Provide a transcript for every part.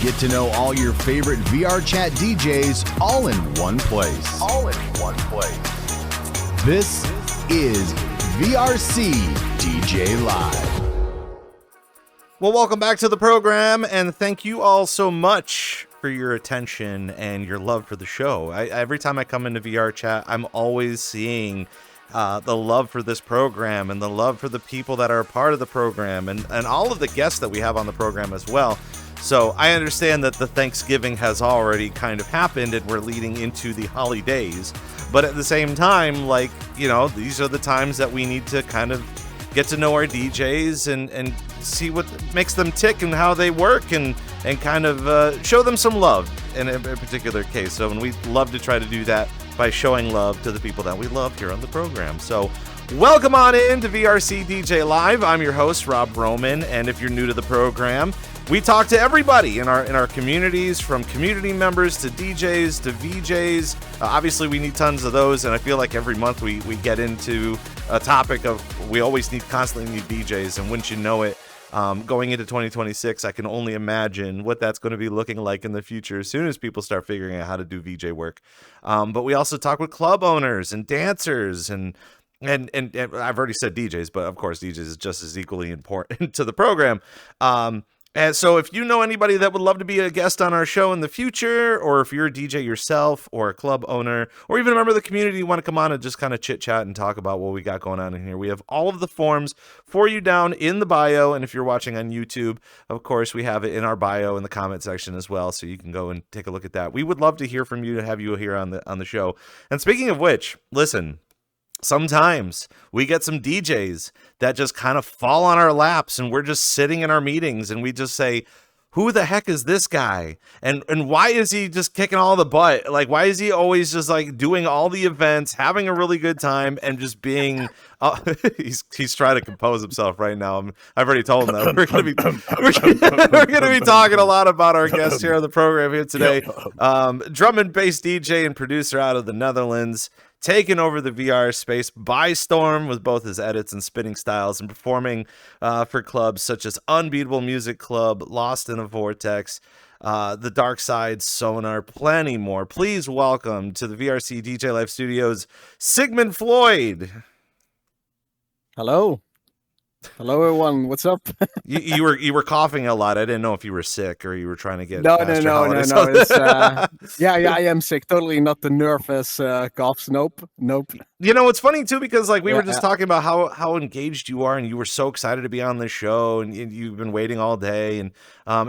Get to know all your favorite VRChat DJs all in one place. This is VRCDJLIVE. Well, welcome back to the program, and thank you all so much for your attention and your love for the show. Every time I come into VRChat, I'm always seeing the love for this program and the love for the people that are a part of the program and all of the guests that we have on the program as well. So I understand that the Thanksgiving has already kind of happened and we're leading into the holidays. But at the same time, like, you know, these are the times that we need to kind of get to know our DJs and see what makes them tick and how they work and kind of show them some love in a particular case. So, and we love to try to do that by showing love to the people that we love here on the program. So welcome on in to VRC DJ Live. I'm your host, Rob Roman, and if you're new to the program, we talk to everybody in our communities, from community members to DJs to VJs. Obviously, we need tons of those, and I feel like every month we get into a topic of we always constantly need DJs, and wouldn't you know it, going into 2026, I can only imagine what that's going to be looking like in the future as soon as people start figuring out how to do VJ work. But we also talk with club owners and dancers and I've already said DJs, but of course DJs is just as equally important to the program. And so if you know anybody that would love to be a guest on our show in the future, or if you're a DJ yourself or a club owner, or even a member of the community, you want to come on and just kind of chit chat and talk about what we got going on in here, we have all of the forms for you down in the bio. And if you're watching on YouTube, of course, we have it in our bio in the comment section as well. So you can go and take a look at that. We would love to hear from you, to have you here on the show. And speaking of which, listen, sometimes we get some DJs that just kind of fall on our laps and we're just sitting in our meetings and we just say, who the heck is this guy? And why is he just kicking all the butt? Like, why is he always just like doing all the events, having a really good time and just being, he's trying to compose himself right now. I've already told him that we're going to be talking a lot about our guest here on the program here today. Drum and bass DJ and producer out of the Netherlands, taking over the VR space by storm with both his edits and spinning styles, and performing for clubs such as Unbeatable Music Club, Lost in a Vortex, The Dark Side, Sonar, plenty more. Please welcome to the VRC DJ Live Studios, Sickmund Floyd. Hello, everyone. What's up? you were coughing a lot. I didn't know if you were sick or you were trying to get No. holidays. It's, yeah, I am sick. Totally not the nervous coughs. Nope. You know, it's funny too, because like we were just talking about how engaged you are, and you were so excited to be on the show, and you've been waiting all day, and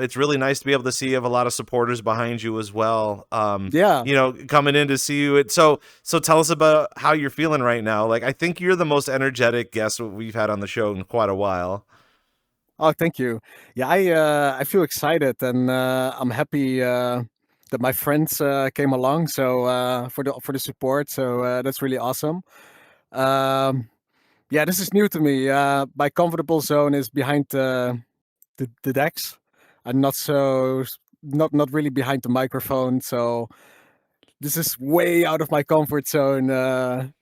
it's really nice to be able to see you have a lot of supporters behind you as well. You know, coming in to see you. So tell us about how you're feeling right now. Like, I think you're the most energetic guest we've had on the show in quite a while. Oh, thank you. Yeah, I feel excited, and I'm happy that my friends came along. So for the support. So that's really awesome. Yeah, this is new to me. My comfortable zone is behind the decks. I'm not really behind the microphone. So this is way out of my comfort zone.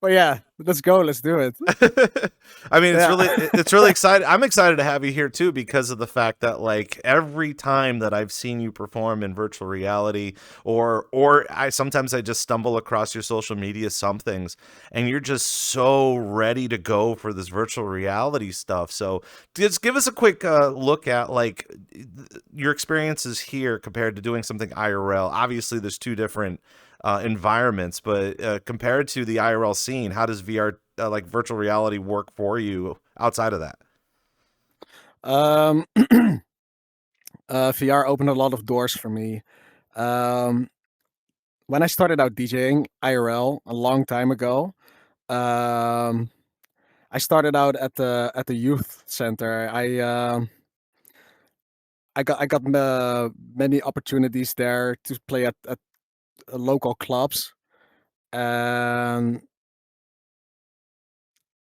But yeah, let's go. Let's do it. I mean, it's really exciting. I'm excited to have you here too, because of the fact that like every time that I've seen you perform in virtual reality, or sometimes I just stumble across your social media somethings, and you're just so ready to go for this virtual reality stuff. So just give us a quick look at like your experiences here compared to doing something IRL. Obviously, there's two different environments, but compared to the IRL scene, how does VR like virtual reality work for you outside of that? VR opened a lot of doors for me. When I started out DJing IRL a long time ago, I started out at the youth center. I got many opportunities there to play at local clubs, and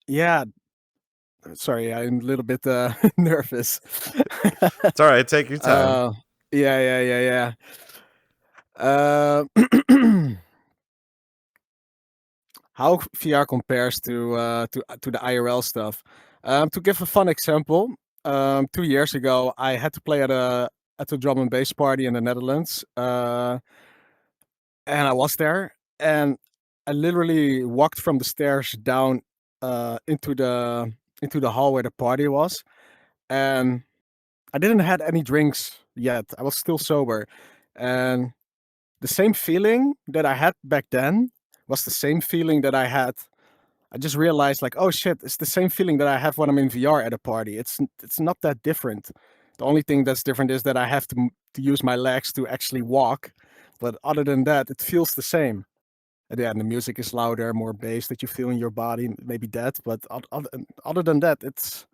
yeah, sorry, I'm a little bit nervous. It's all right, take your time. Yeah. How VR compares to the IRL stuff. To give a fun example, 2 years ago, I had to play at a at the drum and bass party in the Netherlands, and I was there, and I literally walked from the stairs down into the hall where the party was, and I didn't had any drinks yet. I was still sober, and the same feeling that I had back then was the same feeling that I had. I just realized, like, oh shit, it's the same feeling that I have when I'm in VR at a party. It's not that different. The only thing that's different is that I have to use my legs to actually walk, but other than that, it feels the same. And yeah, and the music is louder, more bass that you feel in your body, maybe that. But other than that, it's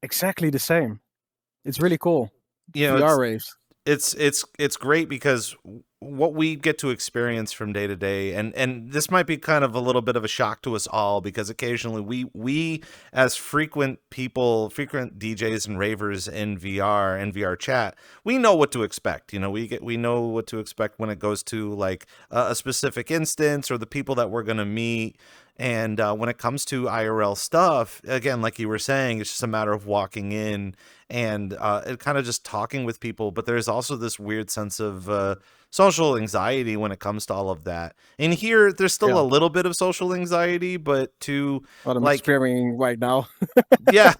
exactly the same. It's really cool. You know, VR raves. it's great because what we get to experience from day to day, and this might be kind of a little bit of a shock to us all, because occasionally we as frequent DJs and ravers in VR and VR chat, we know what to expect. You know, we know what to expect when it goes to like a specific instance or the people that we're going to meet. And when it comes to IRL stuff, again, like you were saying, it's just a matter of walking in and kind of just talking with people. But there's also this weird sense of social anxiety when it comes to all of that. In here, there's still Yeah. a little bit of social anxiety, but to What I'm like, experiencing right now. yeah,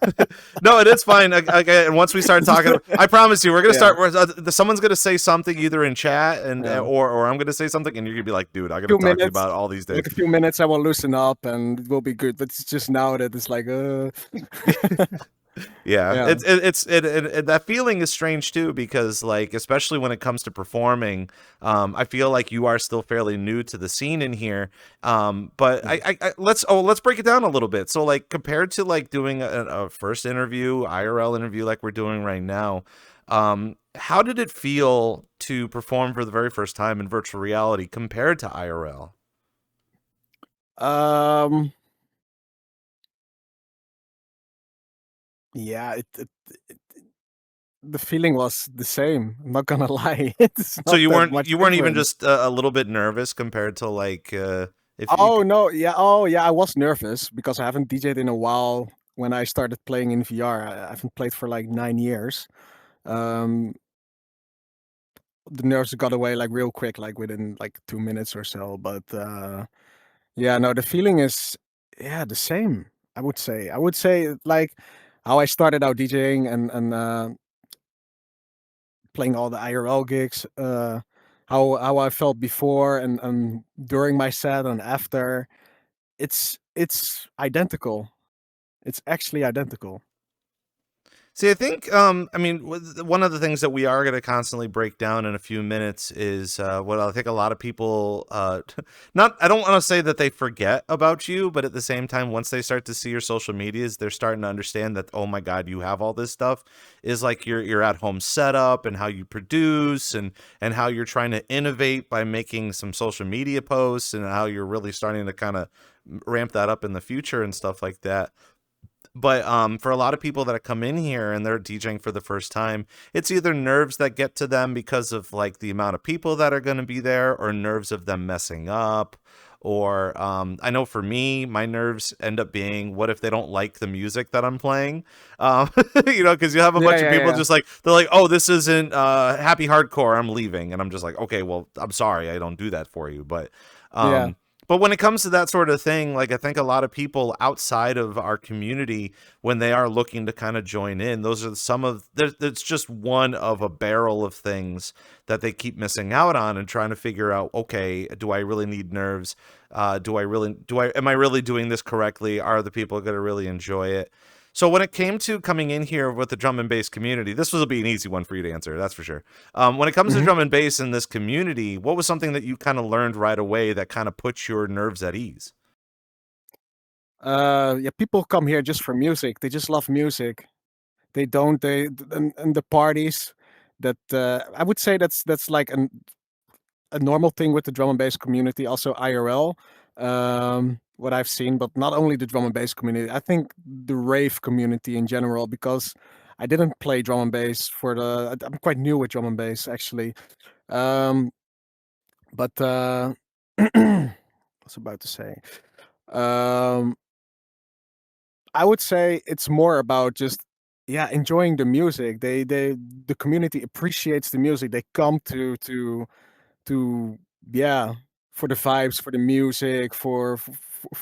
no, it is fine. And once we start talking, I promise you, we're gonna Yeah. start. Someone's gonna say something either in chat and Yeah. or I'm gonna say something, and you're gonna be like, dude, I gotta Few talk to you minutes, about all these days. like a few minutes, I will loosen up and it will be good. But it's just now that it's like, Yeah, yeah. that feeling is strange too, because like, especially when it comes to performing, I feel like you are still fairly new to the scene in here. But let's break it down a little bit. So like, compared to like doing a first interview, IRL interview like we're doing right now, how did it feel to perform for the very first time in virtual reality compared to IRL? Yeah, it the feeling was the same. I'm not gonna lie. It's So not you that weren't much you weren't even different. just a little bit nervous compared to like if you Oh no, yeah, oh yeah, I was nervous because I haven't DJed in a while. When I started playing in VR, I haven't played for like 9 years. Um, the nerves got away like real quick, like within like 2 minutes or so. But yeah, no, the feeling is the same. I would say like how I started out DJing and playing all the IRL gigs. How I felt before and during my set and after. It's identical. It's actually identical. See, I think, I mean, one of the things that we are going to constantly break down in a few minutes is what I think a lot of people, I don't want to say that they forget about you, but at the same time, once they start to see your social medias, they're starting to understand that, oh my God, you have all this stuff, is like your at home setup and how you produce and how you're trying to innovate by making some social media posts and how you're really starting to kind of ramp that up in the future and stuff like that. But for a lot of people that come in here and they're DJing for the first time, it's either nerves that get to them because of like the amount of people that are going to be there, or nerves of them messing up. Or I know for me, my nerves end up being, what if they don't like the music that I'm playing? Because you have a Yeah, bunch of yeah, people yeah. just like, they're like, oh, this isn't happy hardcore, I'm leaving. And I'm just like, okay, well, I'm sorry, I don't do that for you. Yeah. Um, but when it comes to that sort of thing, like I think a lot of people outside of our community, when they are looking to kind of join in, those are it's just one of a barrel of things that they keep missing out on and trying to figure out, okay, do I really need nerves? Am I really doing this correctly? Are the people going to really enjoy it? So when it came to coming in here with the drum and bass community, this will be an easy one for you to answer, that's for sure. When it comes to Mhm. drum and bass in this community, what was something that you kind of learned right away that kind of puts your nerves at ease? Yeah, people come here just for music. They just love music. They don't they and the parties that I would say that's like a normal thing with the drum and bass community, also IRL. What I've seen, but not only the drum and bass community, I think the rave community in general, because I didn't play drum and bass I'm quite new with drum and bass actually. Um, but I was about to say, um, I would say it's more about just yeah, enjoying the music. The community appreciates the music. They come to yeah, for the vibes, for the music, for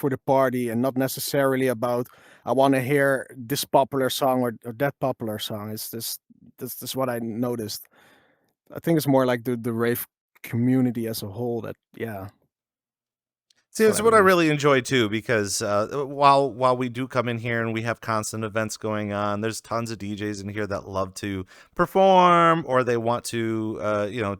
the party, and not necessarily about I want to hear this popular song or that popular song. It's this That's what I noticed. I think it's more like the rave community as a whole. That yeah, See, that's what it's I what I believe. really enjoy too, because while we do come in here and we have constant events going on, there's tons of DJs in here that love to perform, or they want to,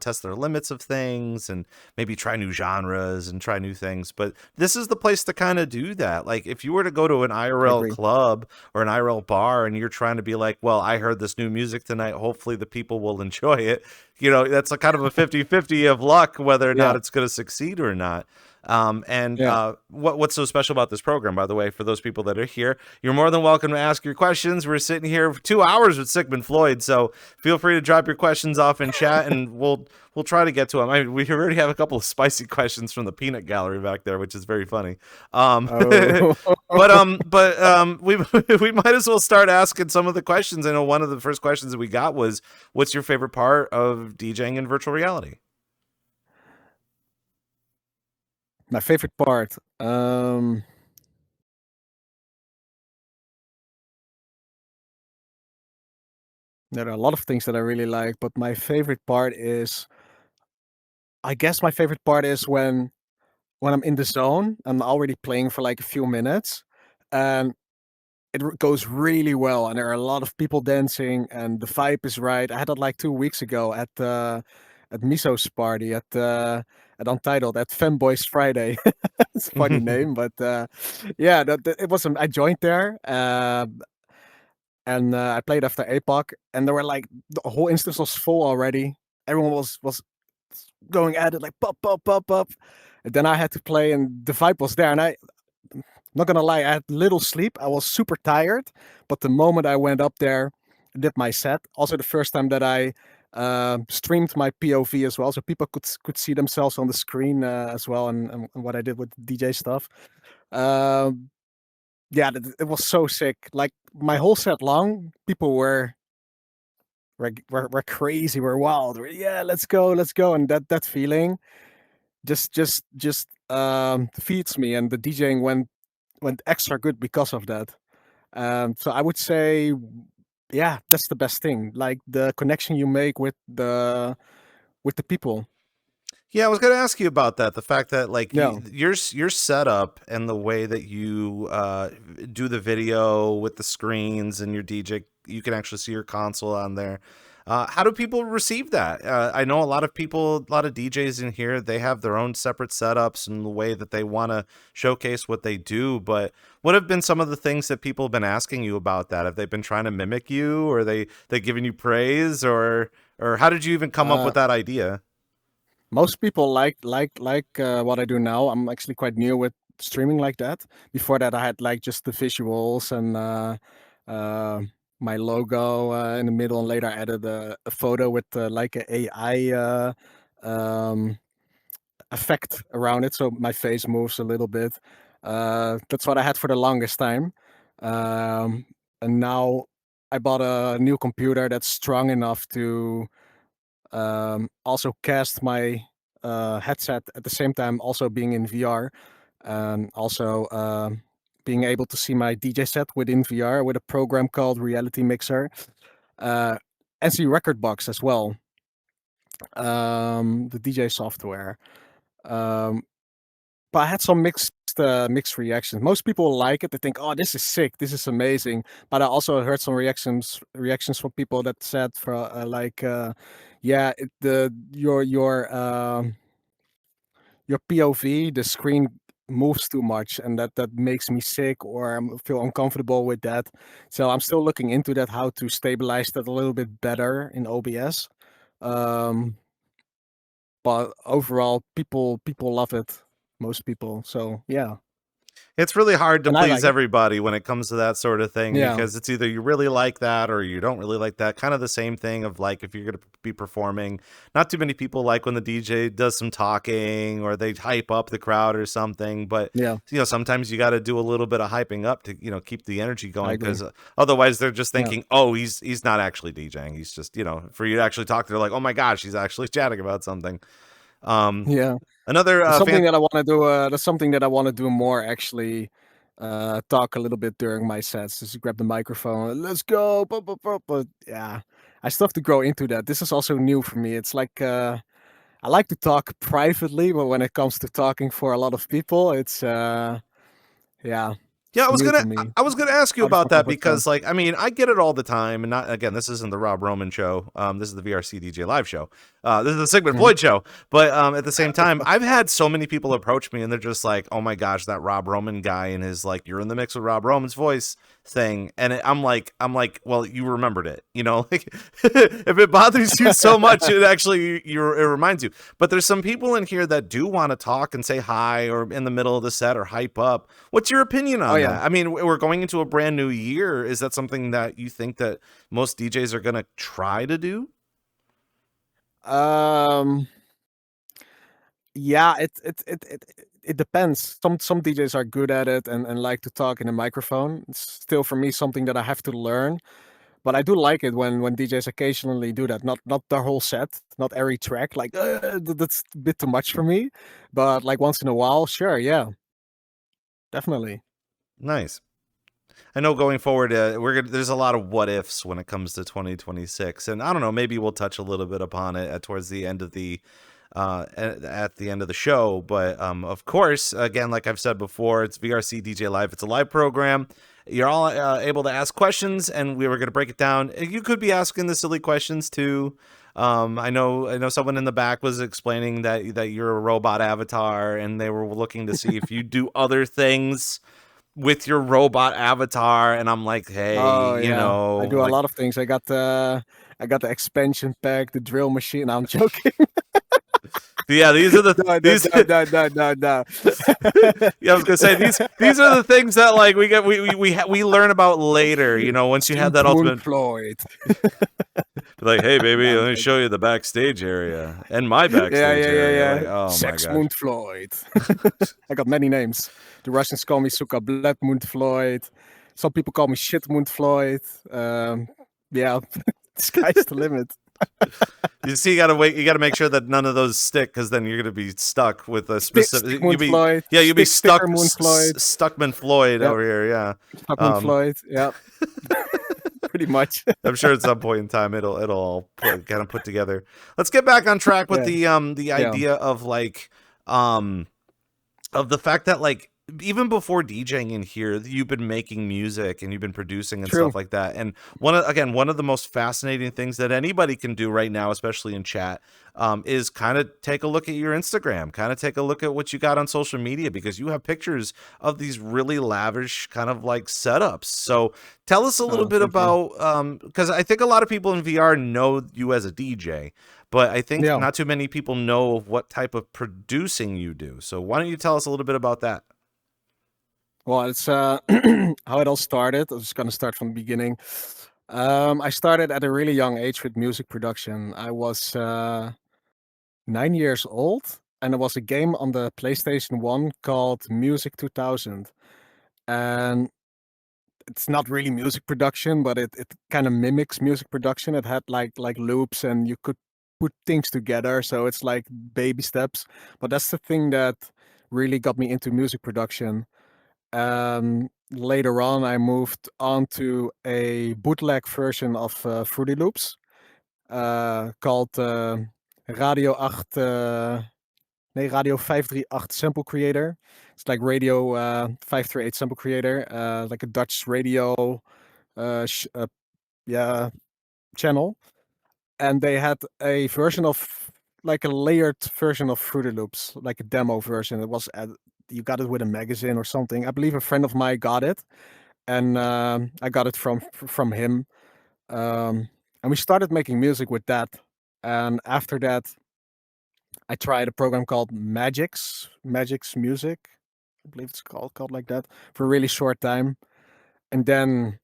test their limits of things and maybe try new genres and try new things. But this is the place to kind of do that. Like, if you were to go to an I IRL agree. club or an IRL bar and you're trying to be like, well, I heard this new music tonight, hopefully the people will enjoy it. That's a kind of a 50-50 of luck whether or not Yeah, it's going to succeed or not. And yeah. what's so special about this program, by the way, for those people that are here, you're more than welcome to ask your questions. We're sitting here for 2 hours with Sickmund Floyd, so feel free to drop your questions off in chat, and we'll try to get to them. I mean, we already have a couple of spicy questions from the peanut gallery back there, which is very funny. Oh, We we might as well start asking some of the questions. I know one of the first questions that we got was, "What's your favorite part of DJing in virtual reality?" my favorite part. There are a lot of things that I really like, but my favorite part is, I guess, my favorite part is when I'm in the zone. I'm already playing for like a few minutes, and goes really well, and there are a lot of people dancing, and the vibe is right. I had it like 2 weeks ago at Miso's party at Untitled at Femboys Friday. It's a funny name, but yeah, it was. I joined there, and I played after APOC, and there were like the whole instance was full already. Everyone was going at it like pop pop pop pop, and then I had to play, and the vibe was there, and I not gonna lie, I had little sleep. I was super tired, but the moment I went up there, did my set. Also, the first time that I streamed my POV as well, so people could see themselves on the screen as well, and what I did with DJ stuff. Um, yeah, it was so sick. Like my whole set long, people were crazy, were wild. Yeah, let's go, and that feeling just feeds me, and the DJing went extra good because of that. So I would say, yeah, that's the best thing. Like the connection you make with the people. Yeah, I was going to ask you about that. The fact that like Yeah. your setup and the way that you do the video with the screens and your DJ, you can actually see your console on there. How do people receive that? I know a lot of people, a lot of DJs in here, they have their own separate setups and the way that they want to showcase what they do. But what have been some of the things that people have been asking you about that? Have they been trying to mimic you, or they giving you praise, or how did you even come up Uh, with that idea? Most people like what I do now. I'm actually quite new with streaming like that. Before that, I had like just the visuals and uh, my logo in the middle, and later I added a photo with like a AI um, effect around it, so my face moves a little bit. That's what I had for the longest time, and now I bought a new computer that's strong enough to also cast my headset at the same time, also being in VR, and also being able to see my DJ set within VR with a program called Reality Mixer, uh, and see Record Box as well, the DJ software. Um, but I had some mixed reactions. Most people like it. They think, "Oh, this is sick. This is amazing." But I also heard some reactions from people that said, for "Yeah, your POV, the screen moves too much, and that makes me sick, or I feel uncomfortable with that." So I'm still looking into that, how to stabilize that a little bit better in OBS. Um, but overall, people love it. Most people. So yeah. It's really hard to and I like please it. everybody when it comes to that sort of thing, Yeah, because it's either you really like that or you don't really like that. Kind of the same thing of like if you're going to be performing, not too many people like when the DJ does some talking or they hype up the crowd or something. But yeah, sometimes you got to do a little bit of hyping up to keep the energy I going, agree. because otherwise they're just Yeah, thinking, oh, he's not actually DJing. He's just for you to actually talk to, they're like, oh my gosh, he's actually chatting about something. Um, yeah. another That's something fan. that I want to do. That's something that I want to do more. Actually, talk a little bit during my sets. Just grab the microphone. Let's go. But yeah, I still have to grow into that. This is also new for me. It's like I like to talk privately, but when it comes to talking for a lot of people, it's yeah, Yeah, it's new to me. I was gonna ask you Out of my about that comfort zone. because, like, I mean, I get it all the time, and not again. This isn't the Rob Roman show. This is the VRCDJ live show. This is the Sickmund Mhm. Floyd show. But at the same time, I've had so many people approach me, and they're just like, "Oh my gosh, that Rob Roman guy and his like, you're in the mix with Rob Roman's voice thing." And I'm like, well, you remembered it, like if it bothers you so much, it actually it reminds you. But there's some people in here that do want to talk and say hi, or in the middle of the set, or hype up. What's your opinion Oh on yeah. that? I mean, we're going into a brand new year. Is that something that you think that most DJs are going to try to do? Um. Yeah. It depends. Some DJs are good at it and like to talk in a microphone. It's still for me something that I have to learn. But I do like it when DJs occasionally do that. Not the whole set, not every track. Like that's a bit too much for me. But like once in a while, sure, yeah, definitely. Nice. I know going forward, there's a lot of what ifs when it comes to 2026, and I don't know. Maybe we'll touch a little bit upon it towards the end of the at the end of the show. But of course, again, like I've said before, it's VRC DJ Live. It's a live program. You're all able to ask questions, and we were going to break it down. You could be asking the silly questions too. I know someone in the back was explaining that you're a robot avatar, and they were looking to see if you do other things with your robot avatar. And I'm like, hey, Oh yeah, I do a like, lot of things. I got the expansion pack, the drill machine. No, I'm joking. yeah, these are the No, no, these no, no, no, no, no. yeah, I was gonna say these are the things that like we learn about later, once you have that Sickmund ultimate, Floyd. like, hey No, baby, I'm let me show joking. you the backstage area and my Yeah, backstage yeah, yeah, area. yeah. Like, oh my gosh. Sexmund Floyd. I got many names. The Russians call me Suka Bladmund Floyd. Some people call me Shitmund Floyd. Yeah, sky's the limit. You see, you gotta make sure that none of those stick, because then you're gonna be stuck with a specific, Stickmund Floyd. you'll be Stickermund Floyd. Stuckman Floyd Yep, over here. Yeah. Stuckmund Um, Floyd. Yep, pretty much. I'm sure at some point in time it'll all kind of put together. Let's get back on track with Yeah, the yeah. idea of like um of the fact that, like, even before DJing in here, you've been making music and you've been producing and True. stuff like that. And one of the most fascinating things that anybody can do right now, especially in chat, is kind of take a look at your Instagram, kind of take a look at what you got on social media, because you have pictures of these really lavish kind of like setups. So tell us a little Oh, bit thank you. about, because I think a lot of people in VR know you as a DJ, but I think Yeah. not too many people know what type of producing you do. So why don't you tell us a little bit about that? Well, it's how it all started. I'm just gonna start from the beginning. I started at a really young age with music production. I was 9 years old, and there was a game on the PlayStation 1 called Music 2000. And it's not really music production, but it kind of mimics music production. It had like loops, and you could put things together. So it's like baby steps. But that's the thing that really got me into music production. Later on, I moved on to a bootleg version of Fruity Loops called Radio 8, Radio 538 Sample Creator. It's like Radio 538 Sample Creator, like a Dutch radio yeah, channel. And they had a version of like a layered version of Fruity Loops, like a demo version. It was you got it with a magazine or something. I believe a friend of mine got it, and I got it from him. And we started making music with that. And after that, I tried a program called Magix Music. I believe it's called like that, for a really short time. And then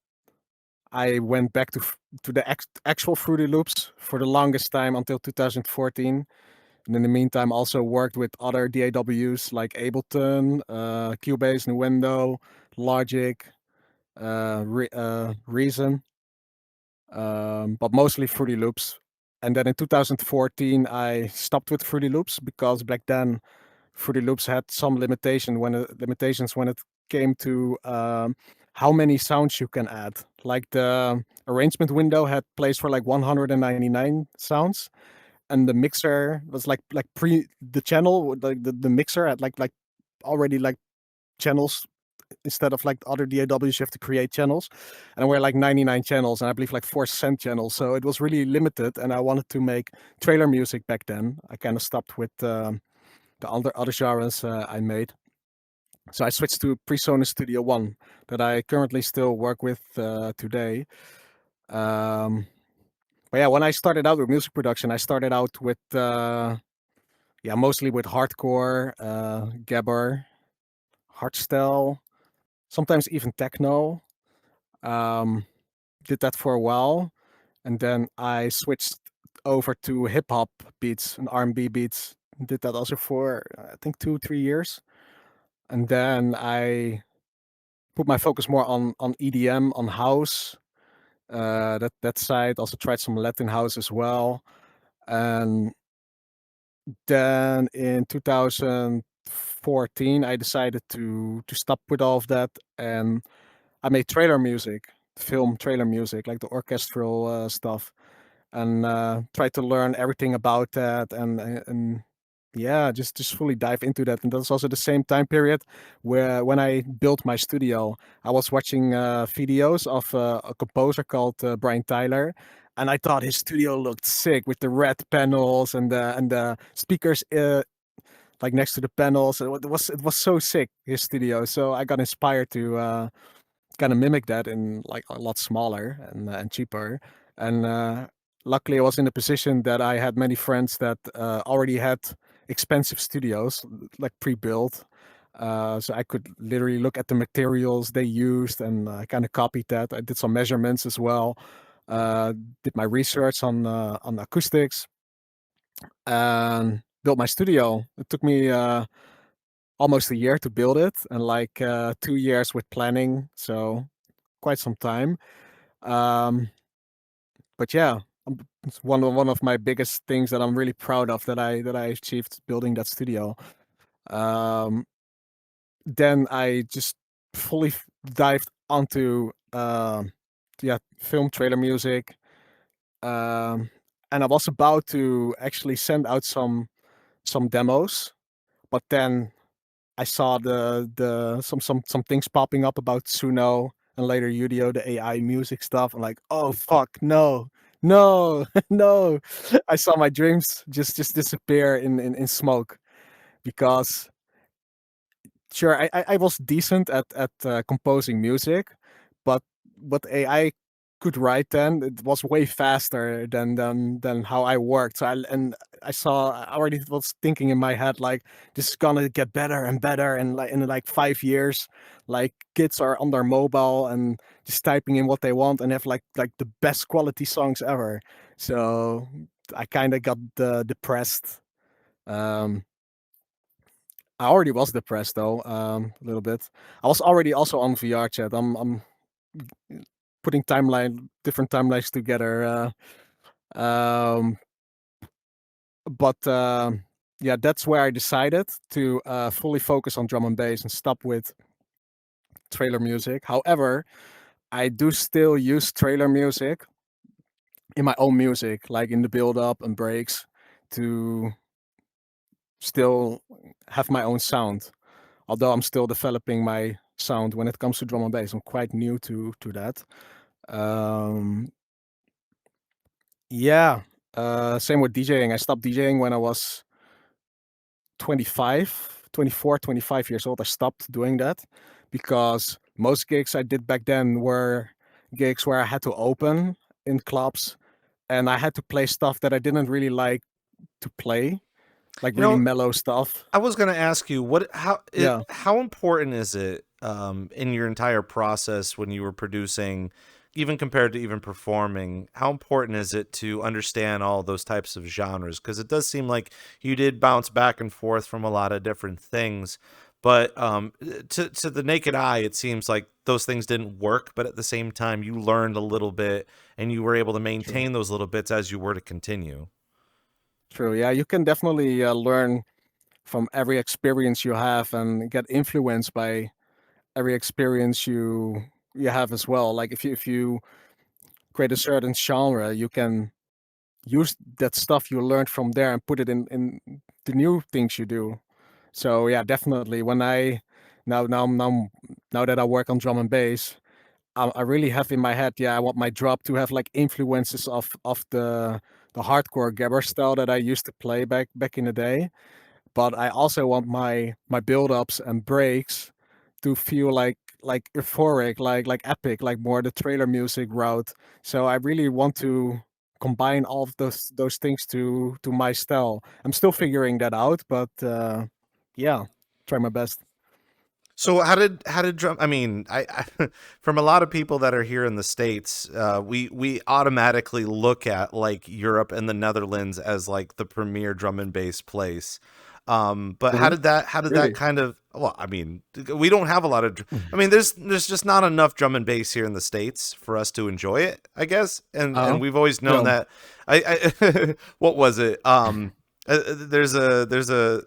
I went back to the actual Fruity Loops for the longest time until 2014. And in the meantime, also worked with other DAWs like Ableton, Cubase, Nuendo, Logic, Reason, but mostly Fruity Loops. And then in 2014, I stopped with Fruity Loops because back then Fruity Loops had some limitations when it came to how many sounds you can add. Like the arrangement window had place for like 199 sounds, and the mixer was like pre the channel, like the mixer had like already like channels instead of like other DAWs. You have to create channels, and we're like 99 channels, and I believe like 4 cent channels. So it was really limited, and I wanted to make trailer music back then. I kind of stopped with the other genres I made. So I switched to PreSonus Studio One that I currently still work with today. Um, but yeah, when I started out with music production, I started out with mostly with hardcore, gabber, hardstyle, sometimes even techno. Um, did that for a while, and then I switched over to hip hop beats and R&B beats. Did that also for I think 2-3 years, and then I put my focus more on EDM, on house. That side. Also tried some Latin house as well, and then in 2014 I decided to stop with all of that, and I made trailer music, film trailer music, like the orchestral stuff, and tried to learn everything about that, and yeah, just fully dive into that. And that's also the same time period where when I built my studio, I was watching videos of a composer called Brian Tyler, and I thought his studio looked sick with the red panels and the speakers like next to the panels. It was so sick, his studio. So I got inspired to kind of mimic that in like a lot smaller and cheaper. And luckily, I was in a position that I had many friends that already had expensive studios, like pre-built. So I could literally look at the materials they used and kind of copied that. I did some measurements as well. Uh, did my research on acoustics and built my studio. It took me almost a year to build it, and like 2 years with planning. So quite some time. Um, but yeah, it's one of my biggest things that I'm really proud of that I achieved building that studio. Um, then I just fully dived onto film trailer music, um, and I was about to actually send out some demos, but then I saw some things popping up about Suno and later Udio, the AI music stuff. I'm like, oh fuck, no, no, no. I saw my dreams just disappear in smoke because sure I was decent at composing music, but what AI could write then, it was way faster than how I worked. I already was thinking in my head like this is gonna get better and better, and like in like 5 years, like kids are on their mobile and just typing in what they want and have like the best quality songs ever. So I kind of got depressed. Um, I already was depressed though, a little bit. I was already also on VRChat. I'm putting different timelines together. Um, but yeah, that's where I decided to fully focus on drum and bass and stop with trailer music. However, I do still use trailer music in my own music, like in the build up and breaks, to still have my own sound. Although I'm still developing my sound when it comes to drum and bass. I'm quite new to that. Um, yeah. Same with DJing. I stopped DJing when I was 24, 25 years old. I stopped doing that because most gigs I did back then were gigs where I had to open in clubs and I had to play stuff that I didn't really like to play. like You really know, mellow stuff. I was gonna ask you Yeah. how important is it in your entire process when you were producing, even compared to even performing, how important is it to understand all those types of genres? Because it does seem like you did bounce back and forth from a lot of different things, but to the naked eye, it seems like those things didn't work. But at the same time, you learned a little bit, and you were able to True. maintain those little bits as you were to continue. True. Yeah, you can definitely learn from every experience you have and get influenced by every experience you have as well. Like if you create a certain genre, you can use that stuff you learned from there and put it in the new things you do. So yeah, definitely. When I now that I work on drum and bass, I really have in my head, yeah, I want my drop to have like influences of the hardcore gabber style that I used to play back in the day. But I also want my build ups and breaks to feel like euphoric, like epic, like more the trailer music route. So I really want to combine all of those things to my style. I'm still figuring that out, but yeah, try my best. So how did drum? I mean, I from a lot of people that are here in the States, we automatically look at like Europe and the Netherlands as like the premier drum and bass place. But Mhm. how did that Really? kind of? Well, I mean, we don't have a lot of. I mean, there's just not enough drum and bass here in the States for us to enjoy it, I guess. And Uh-huh. we've always known Yeah. that. I what was it? There's a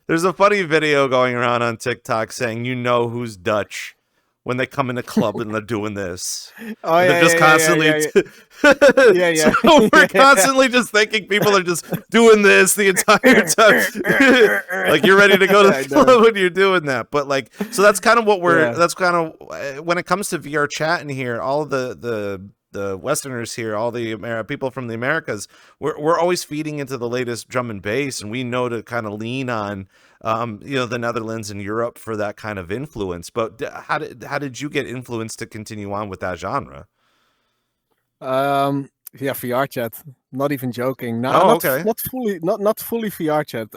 there's a funny video going around on TikTok saying, you know who's Dutch when they come in the club and they're doing this. Oh And they're yeah, just yeah, yeah, yeah, constantly. yeah, yeah, So yeah, we're yeah. constantly just thinking people are just doing this the entire time. Like you're ready to go to I the know. club when you're doing that. But like, so that's kind of what Yeah. that's kind of, when it comes to VR chat in here, all the Westerners here, all the people from the Americas, we're always feeding into the latest drum and bass, and we know to kind of lean on, the Netherlands and Europe for that kind of influence. But how did you get influenced to continue on with that genre? Yeah, VR chat. Not even joking. No, Oh, okay. not fully VR chat.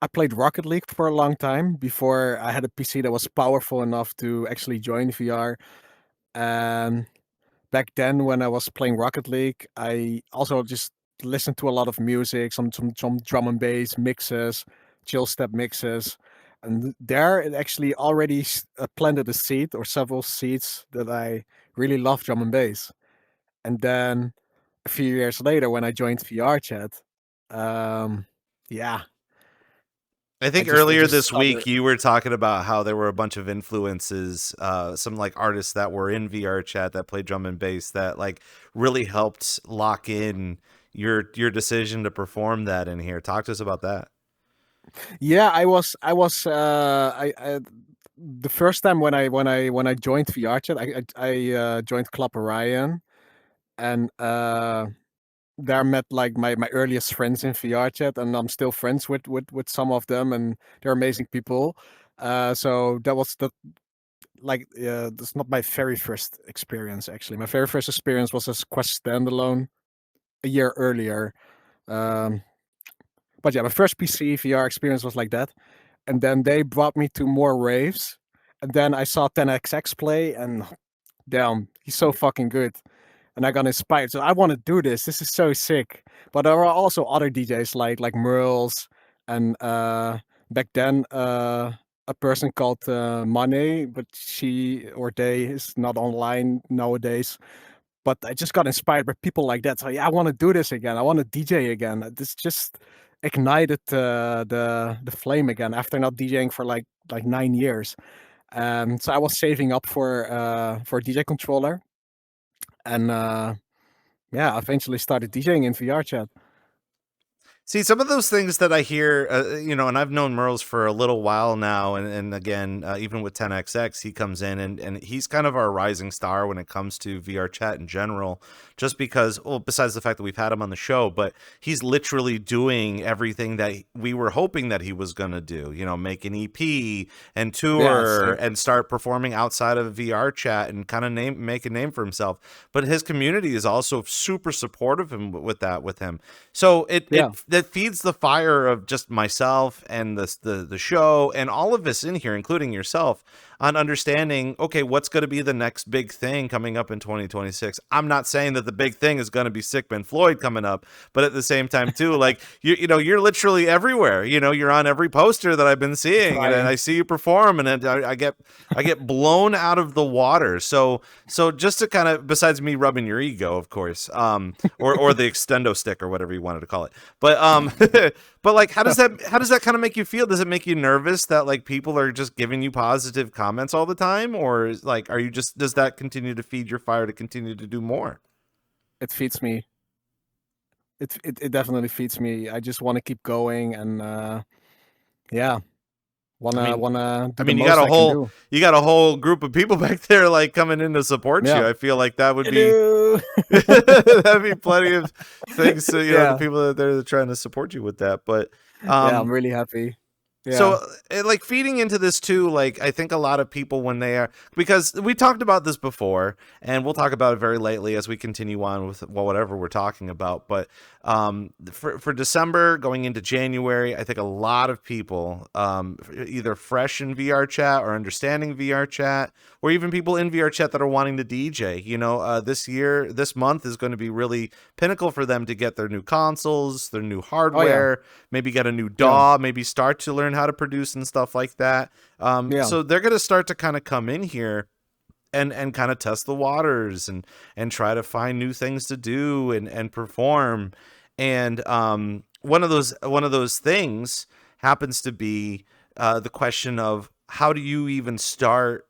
I played Rocket League for a long time before I had a PC that was powerful enough to actually join VR. And back then, when I was playing Rocket League, I also just listened to a lot of music, some drum and bass mixes, chill step mixes, and there it actually already planted a seed or several seeds that I really love drum and bass. And then a few years later, when I joined VRChat, um, yeah, I think I earlier just this saw the week you were talking about how there were a bunch of influences, some like artists that were in VR chat that play drum and bass that like really helped lock in your decision to perform that in here. Talk to us about that. yeah, I the first time when I joined VRChat, I joined Club Orion and there I met like my earliest friends in VRChat, and I'm still friends with some of them, and they're amazing people. So that was the like that's not my very first experience actually. My very first experience was as Quest standalone a year earlier. Um, but yeah, my first PC VR experience was like that, and then they brought me to more raves, and then I saw 10XX play, and damn, he's so fucking good. And I got inspired. So I want to do this. This is so sick. But there are also other DJs like Merles and back then a person called Mane, but she or they is not online nowadays. But I just got inspired by people like that. So yeah, I want to do this again. I want to DJ again. This just ignited the flame again after not DJing for like 9 years. So I was saving up for a DJ controller and yeah, I eventually started DJing in VR chat. See, some of those things that I hear, and I've known Merles for a little while now, and again, even with 10XX, he comes in and he's kind of our rising star when it comes to VR chat in general, just because, well, besides the fact that we've had him on the show, but he's literally doing everything that we were hoping that he was going to do, make an EP and Yeah, tour sick. and start performing outside of VR chat and kind of make a name for himself. But his community is also super supportive with him. So Yeah. that feeds the fire of just myself and the show and all of us in here, including yourself, on understanding, okay, what's going to be the next big thing coming up in 2026. I'm not saying that the big thing is going to be Sickmund Floyd coming up, but at the same time too, like you know, you're literally everywhere. You know, you're on every poster that I've been seeing, and I see you perform, and I get blown out of the water. So just to kind of, besides me rubbing your ego, of course, or the extendo stick or whatever you wanted to call it, but but like, how does that kind of make you feel? Does it make you nervous that like people are just giving you positive comments all the time, or like, are you just, does that continue to feed your fire to continue to do more? It feeds me. It definitely feeds me. I just want to keep going, and yeah, wanna do I the mean, most I can do. you got a whole group of people back there like coming in to support you. I feel like that would be that'd be plenty of things. So, you know, the people that they're trying to support you with that. But yeah, I'm really happy. Yeah. So, like, feeding into this too, like, I think a lot of people, when they are, because we talked about this before, and we'll talk about it very lately as we continue on with whatever we're talking about. But for December going into January, I think a lot of people, either fresh in VRChat or understanding VRChat, or even people in VRChat that are wanting to DJ, you know, this month is going to be really pinnacle for them to get their new consoles, their new hardware, maybe get a new DAW, maybe start to learn how to produce and stuff like that. So they're going to start to kind of come in here and kind of test the waters and try to find new things to do and perform. And one of those things happens to be the question of, how do you even start,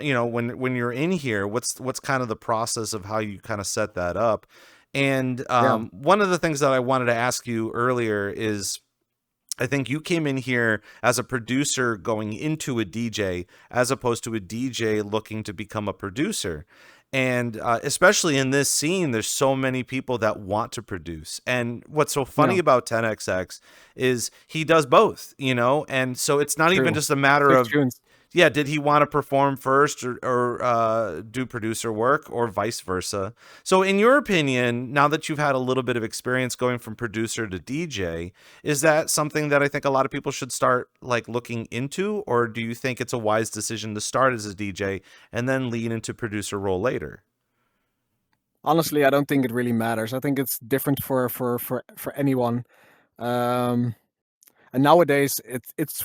you know, when you're in here, what's kind of the process of how you kind of set that up? And one of the things that I wanted to ask you earlier is, I think you came in here as a producer going into a DJ, as opposed to a DJ looking to become a producer. And especially in this scene, there's so many people that want to produce. And what's so funny about 10XX is he does both, you know? And so it's not even just a matter of, yeah, did he want to perform first or do producer work, or vice versa? So in your opinion, now that you've had a little bit of experience going from producer to DJ, is that something that I think a lot of people should start like looking into? Or do you think it's a wise decision to start as a DJ and then lean into producer role later? Honestly, I don't think it really matters. I think it's different for anyone. And nowadays, it's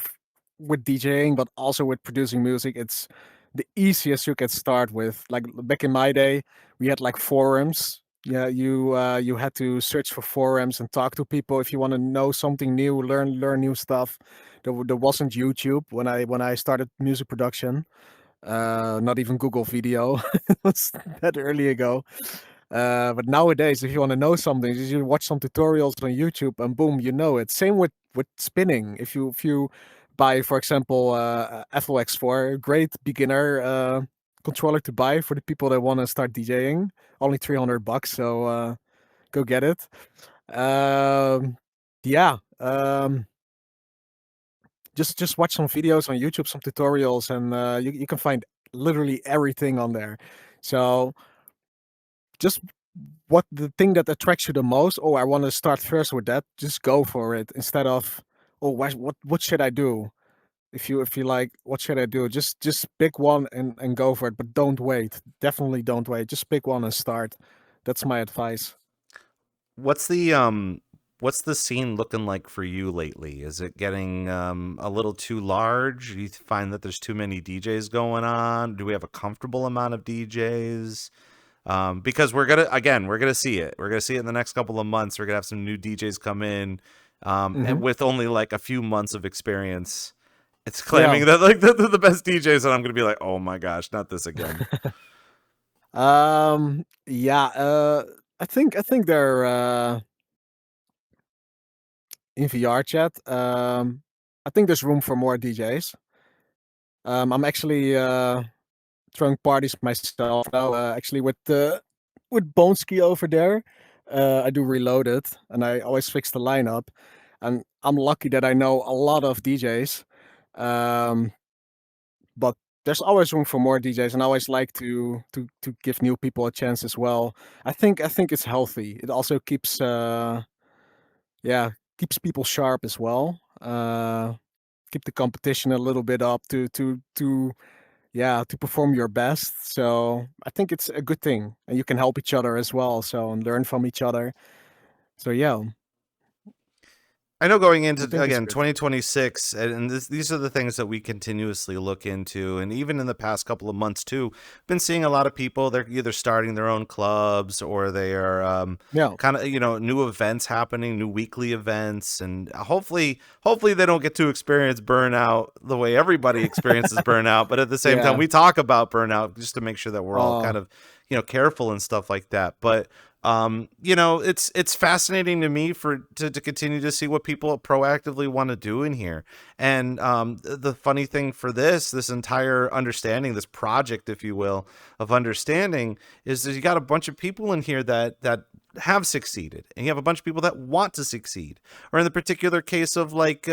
with DJing, but also with producing music, it's the easiest you can start with. Like back in my day, we had like forums. Yeah, you had to search for forums and talk to people if you want to know something new, learn new stuff. There wasn't YouTube when I started music production. Not even Google Video. It was that early ago. But nowadays, if you want to know something, you watch some tutorials on YouTube, and boom, you know it. Same with spinning. If you buy, for example, FLX4, great beginner controller to buy for the people that want to start DJing. Only $300, so go get it. Yeah. Just watch some videos on YouTube, some tutorials, and you can find literally everything on there. So just what the thing that attracts you the most. Oh, I want to start first with that. Just go for it instead of, oh, what should I do? If you like, what should I do? Just pick one and go for it. But don't wait. Definitely don't wait. Just pick one and start. That's my advice. What's the scene looking like for you lately? Is it getting a little too large? Do you find that there's too many DJs going on? Do we have a comfortable amount of DJs? Because we're gonna see it. We're gonna see it in the next couple of months. We're gonna have some new DJs come in, and with only like a few months of experience, it's claiming that like they're the best DJs, and I'm gonna be like, oh my gosh, not this again. Yeah. I think they're in VRChat. I think there's room for more DJs. I'm actually throwing parties myself now. Actually, with Boneski over there, I do Reloaded, and I always fix the lineup. And I'm lucky that I know a lot of DJs. But there's always room for more DJs, and I always like to give new people a chance as well. I think it's healthy. It also keeps keeps people sharp as well. Keep the competition a little bit up to perform your best. So I think it's a good thing, and you can help each other as well. So and learn from each other. So yeah, I know going into I think it's again good. 2026, and these are the things that we continuously look into, and even in the past couple of months too, been seeing a lot of people. They're either starting their own clubs or they are Yeah. kind of new events happening, new weekly events, and hopefully they don't get to experience burnout the way everybody experiences burnout. But at the same time, Yeah. we talk about burnout just to make sure that we're all Oh, kind of careful and stuff like that. But it's fascinating to me to continue to see what people proactively want to do in here. And the funny thing for this entire understanding, this project, if you will, of understanding, is that you got a bunch of people in here that have succeeded, and you have a bunch of people that want to succeed. Or in the particular case of like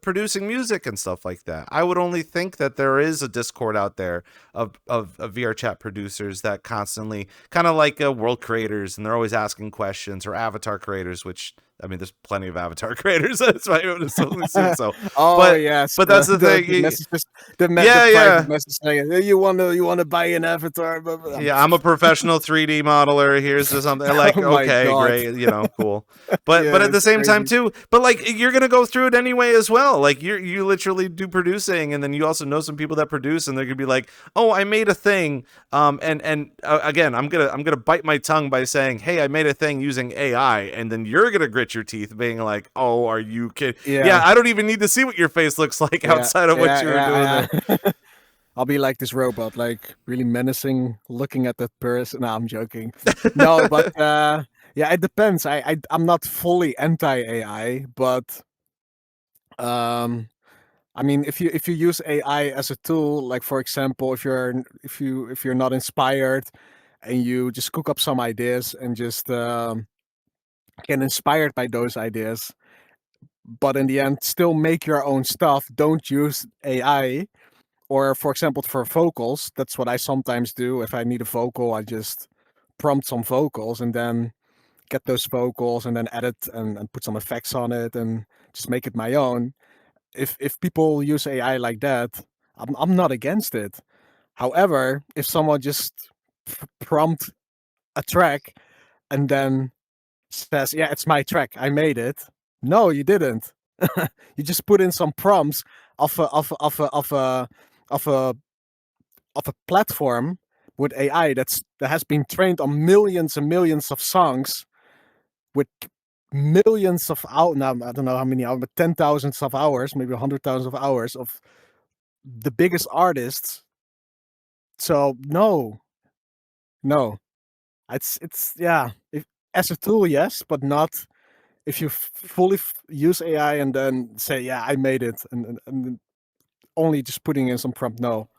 producing music and stuff like that, I would only think that there is a Discord out there of VRChat producers that constantly kind of like world creators, and they're always asking questions, or avatar creators, which I mean, there's plenty of avatar creators. That's why I would assume so. oh But yes, but that's the the thing. the messages, the Yeah, private yeah. message saying, "Hey, you wanna buy an avatar?" Blah, blah, blah. Yeah, I'm a professional 3D modeler. Here's something like, Oh my okay, god. great, cool. But Yeah, at the it's same time crazy. too, but like you're gonna go through it anyway as well. Like you literally do producing, and then you also know some people that produce, and they're gonna be like, oh, I made a thing. And again, I'm gonna bite my tongue by saying, hey, I made a thing using AI, and then you're gonna grit your teeth, being like, oh, are you kidding? Yeah, Yeah, I don't even need to see what your face looks like yeah, outside of what yeah, you were doing there. yeah. I'll be like this robot, like really menacing, looking at that person. No, I'm joking. No, but yeah, it depends. I'm not fully anti AI, but um, I mean, if you use AI as a tool, like for example, if you're not inspired and you just cook up some ideas and just get inspired by those ideas, but in the end still make your own stuff. Don't use AI. Or for example, for vocals, that's what I sometimes do. If I need a vocal, I just prompt some vocals and then get those vocals and then edit and put some effects on it and just make it my own. If people use AI like that, I'm not against it. However, if someone just prompt a track and then says, "Yeah, it's my track. I made it." No, you didn't. You just put in some prompts of a of a platform with AI that has been trained on millions and millions of songs with millions of hours. Now I don't know how many hours, but 10,000s of hours, maybe 100,000 of hours of the biggest artists. So no, no, it's yeah. If, as a tool, yes, but not if you fully use AI and then say, "Yeah, I made it," and only just putting in some prompt. No,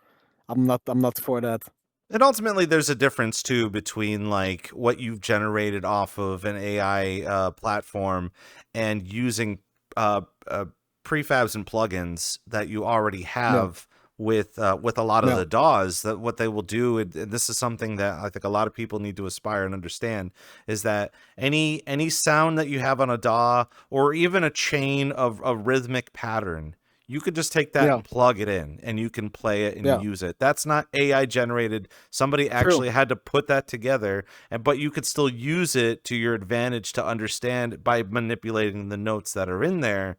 I'm not for that. And ultimately, there's a difference too between like what you've generated off of an AI platform and using uh, uh, prefabs and plugins that you already No, have with a lot of the no, DAWs. That what they will do, and this is something that I think a lot of people need to aspire and understand, is that any sound that you have on a DAW, or even a chain of a rhythmic pattern, you could just take that yeah, and plug it in, and you can play it and yeah, use it. That's not AI generated. Somebody true, actually had to put that together, and but you could still use it to your advantage to understand by manipulating the notes that are in there.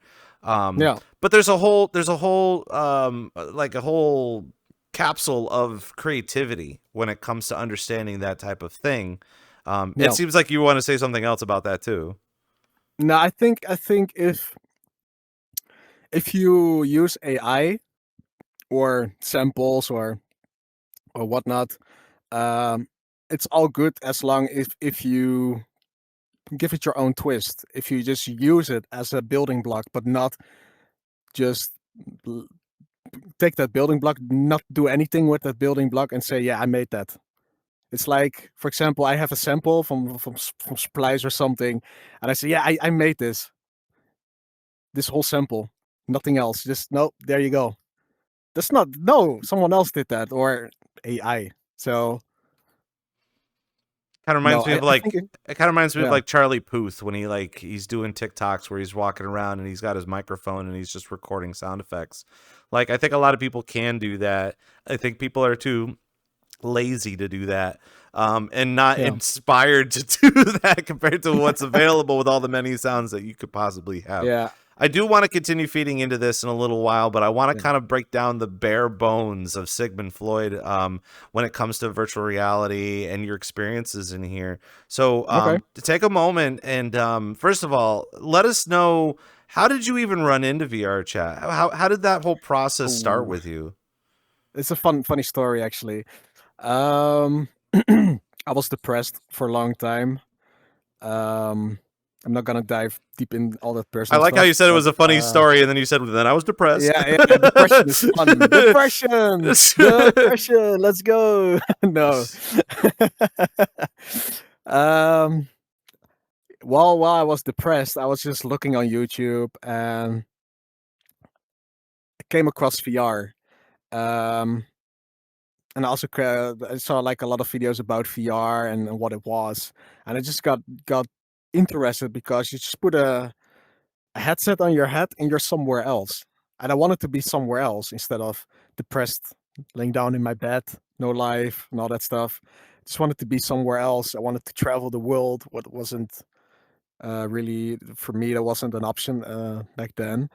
yeah, But there's like a whole capsule of creativity when it comes to understanding that type of thing. It yeah. seems like you want to say something else about that too. No, I think if you use AI or samples or whatnot, um, it's all good as long if you give it your own twist. If you just use it as a building block, but not just l- take that building block, not do anything with that building block, and say, "Yeah, I made that." It's like, for example, I have a sample from Splice or something, and I say, "Yeah, I made this whole sample, nothing else. Just no, there you go." That's not no, someone else did that or AI. So Kind of No, reminds me of I like think it kind of reminds me of yeah, like Charlie Puth when he's doing TikToks where he's walking around and he's got his microphone and he's just recording sound effects. Like I think a lot of people can do that. I think people are too lazy to do that, and not yeah, inspired to do that compared to what's available with all the many sounds that you could possibly have. yeah, I do want to continue feeding into this in a little while, but I want to yeah. kind of break down the bare bones of Sickmund Floyd, when it comes to virtual reality and your experiences in here. So Okay. to take a moment and first of all, let us know, how did you even run into VR chat? How did that whole process start Ooh, with you? it's a funny story actually. Um, I was depressed for a long time. Um, I'm not gonna dive deep in all that I personal like how you stuff, said it but was a funny story, and then you said, "Then I was depressed." yeah, yeah, depression is fun. Depression. Let's go. No. um, while I was depressed, I was just looking on YouTube and I came across VR. Um, and I also I saw like a lot of videos about VR and what it was, and I just got interested because you just put a headset on your head and you're somewhere else. And I wanted to be somewhere else instead of depressed, laying down in my bed, no life, and all that stuff. Just wanted to be somewhere else. I wanted to travel the world. What wasn't really for me, that wasn't an option back then.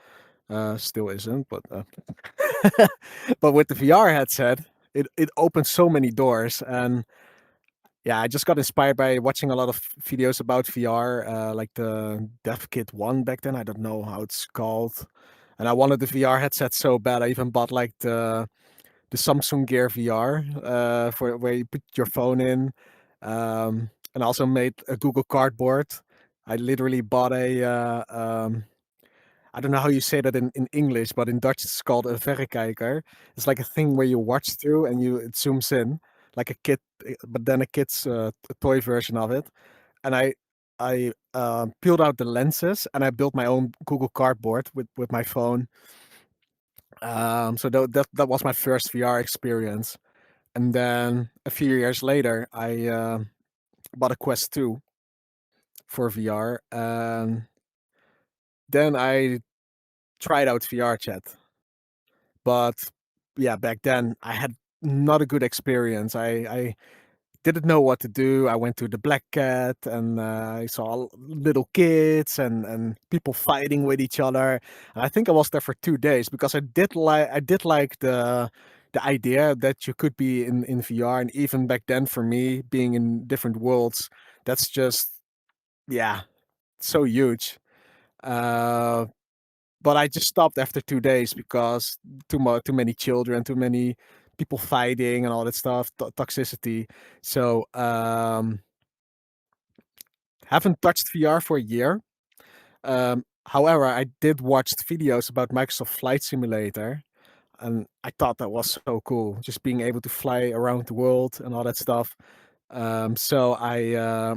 Still isn't, but but with the VR headset, it opened so many doors. And yeah, I just got inspired by watching a lot of videos about VR, like the Dev Kit 1 back then. I don't know how it's called. And I wanted the VR headset so bad. I even bought like the Samsung Gear VR for where you put your phone in. And I also made a Google Cardboard. I literally bought I don't know how you say that in English, but in Dutch it's called a verrekijker. It's like a thing where you watch through and it zooms in like a kid, but then a kid's a toy version of it. And I peeled out the lenses and I built my own Google Cardboard with my phone. So that was my first VR experience. And then a few years later, I bought a Quest 2 for VR. And then I tried out VRChat. But yeah, back then I had not a good experience. I didn't know what to do. I went to the Black Cat and I saw little kids and people fighting with each other. And I think I was there for 2 days because I did like the idea that you could be in VR. And even back then for me, being in different worlds, that's just yeah, so huge. Uh, but I just stopped after 2 days because too many children, too many people fighting and all that stuff, toxicity. So haven't touched VR for a year. However, I did watch videos about Microsoft Flight Simulator, and I thought that was so cool, just being able to fly around the world and all that stuff. So I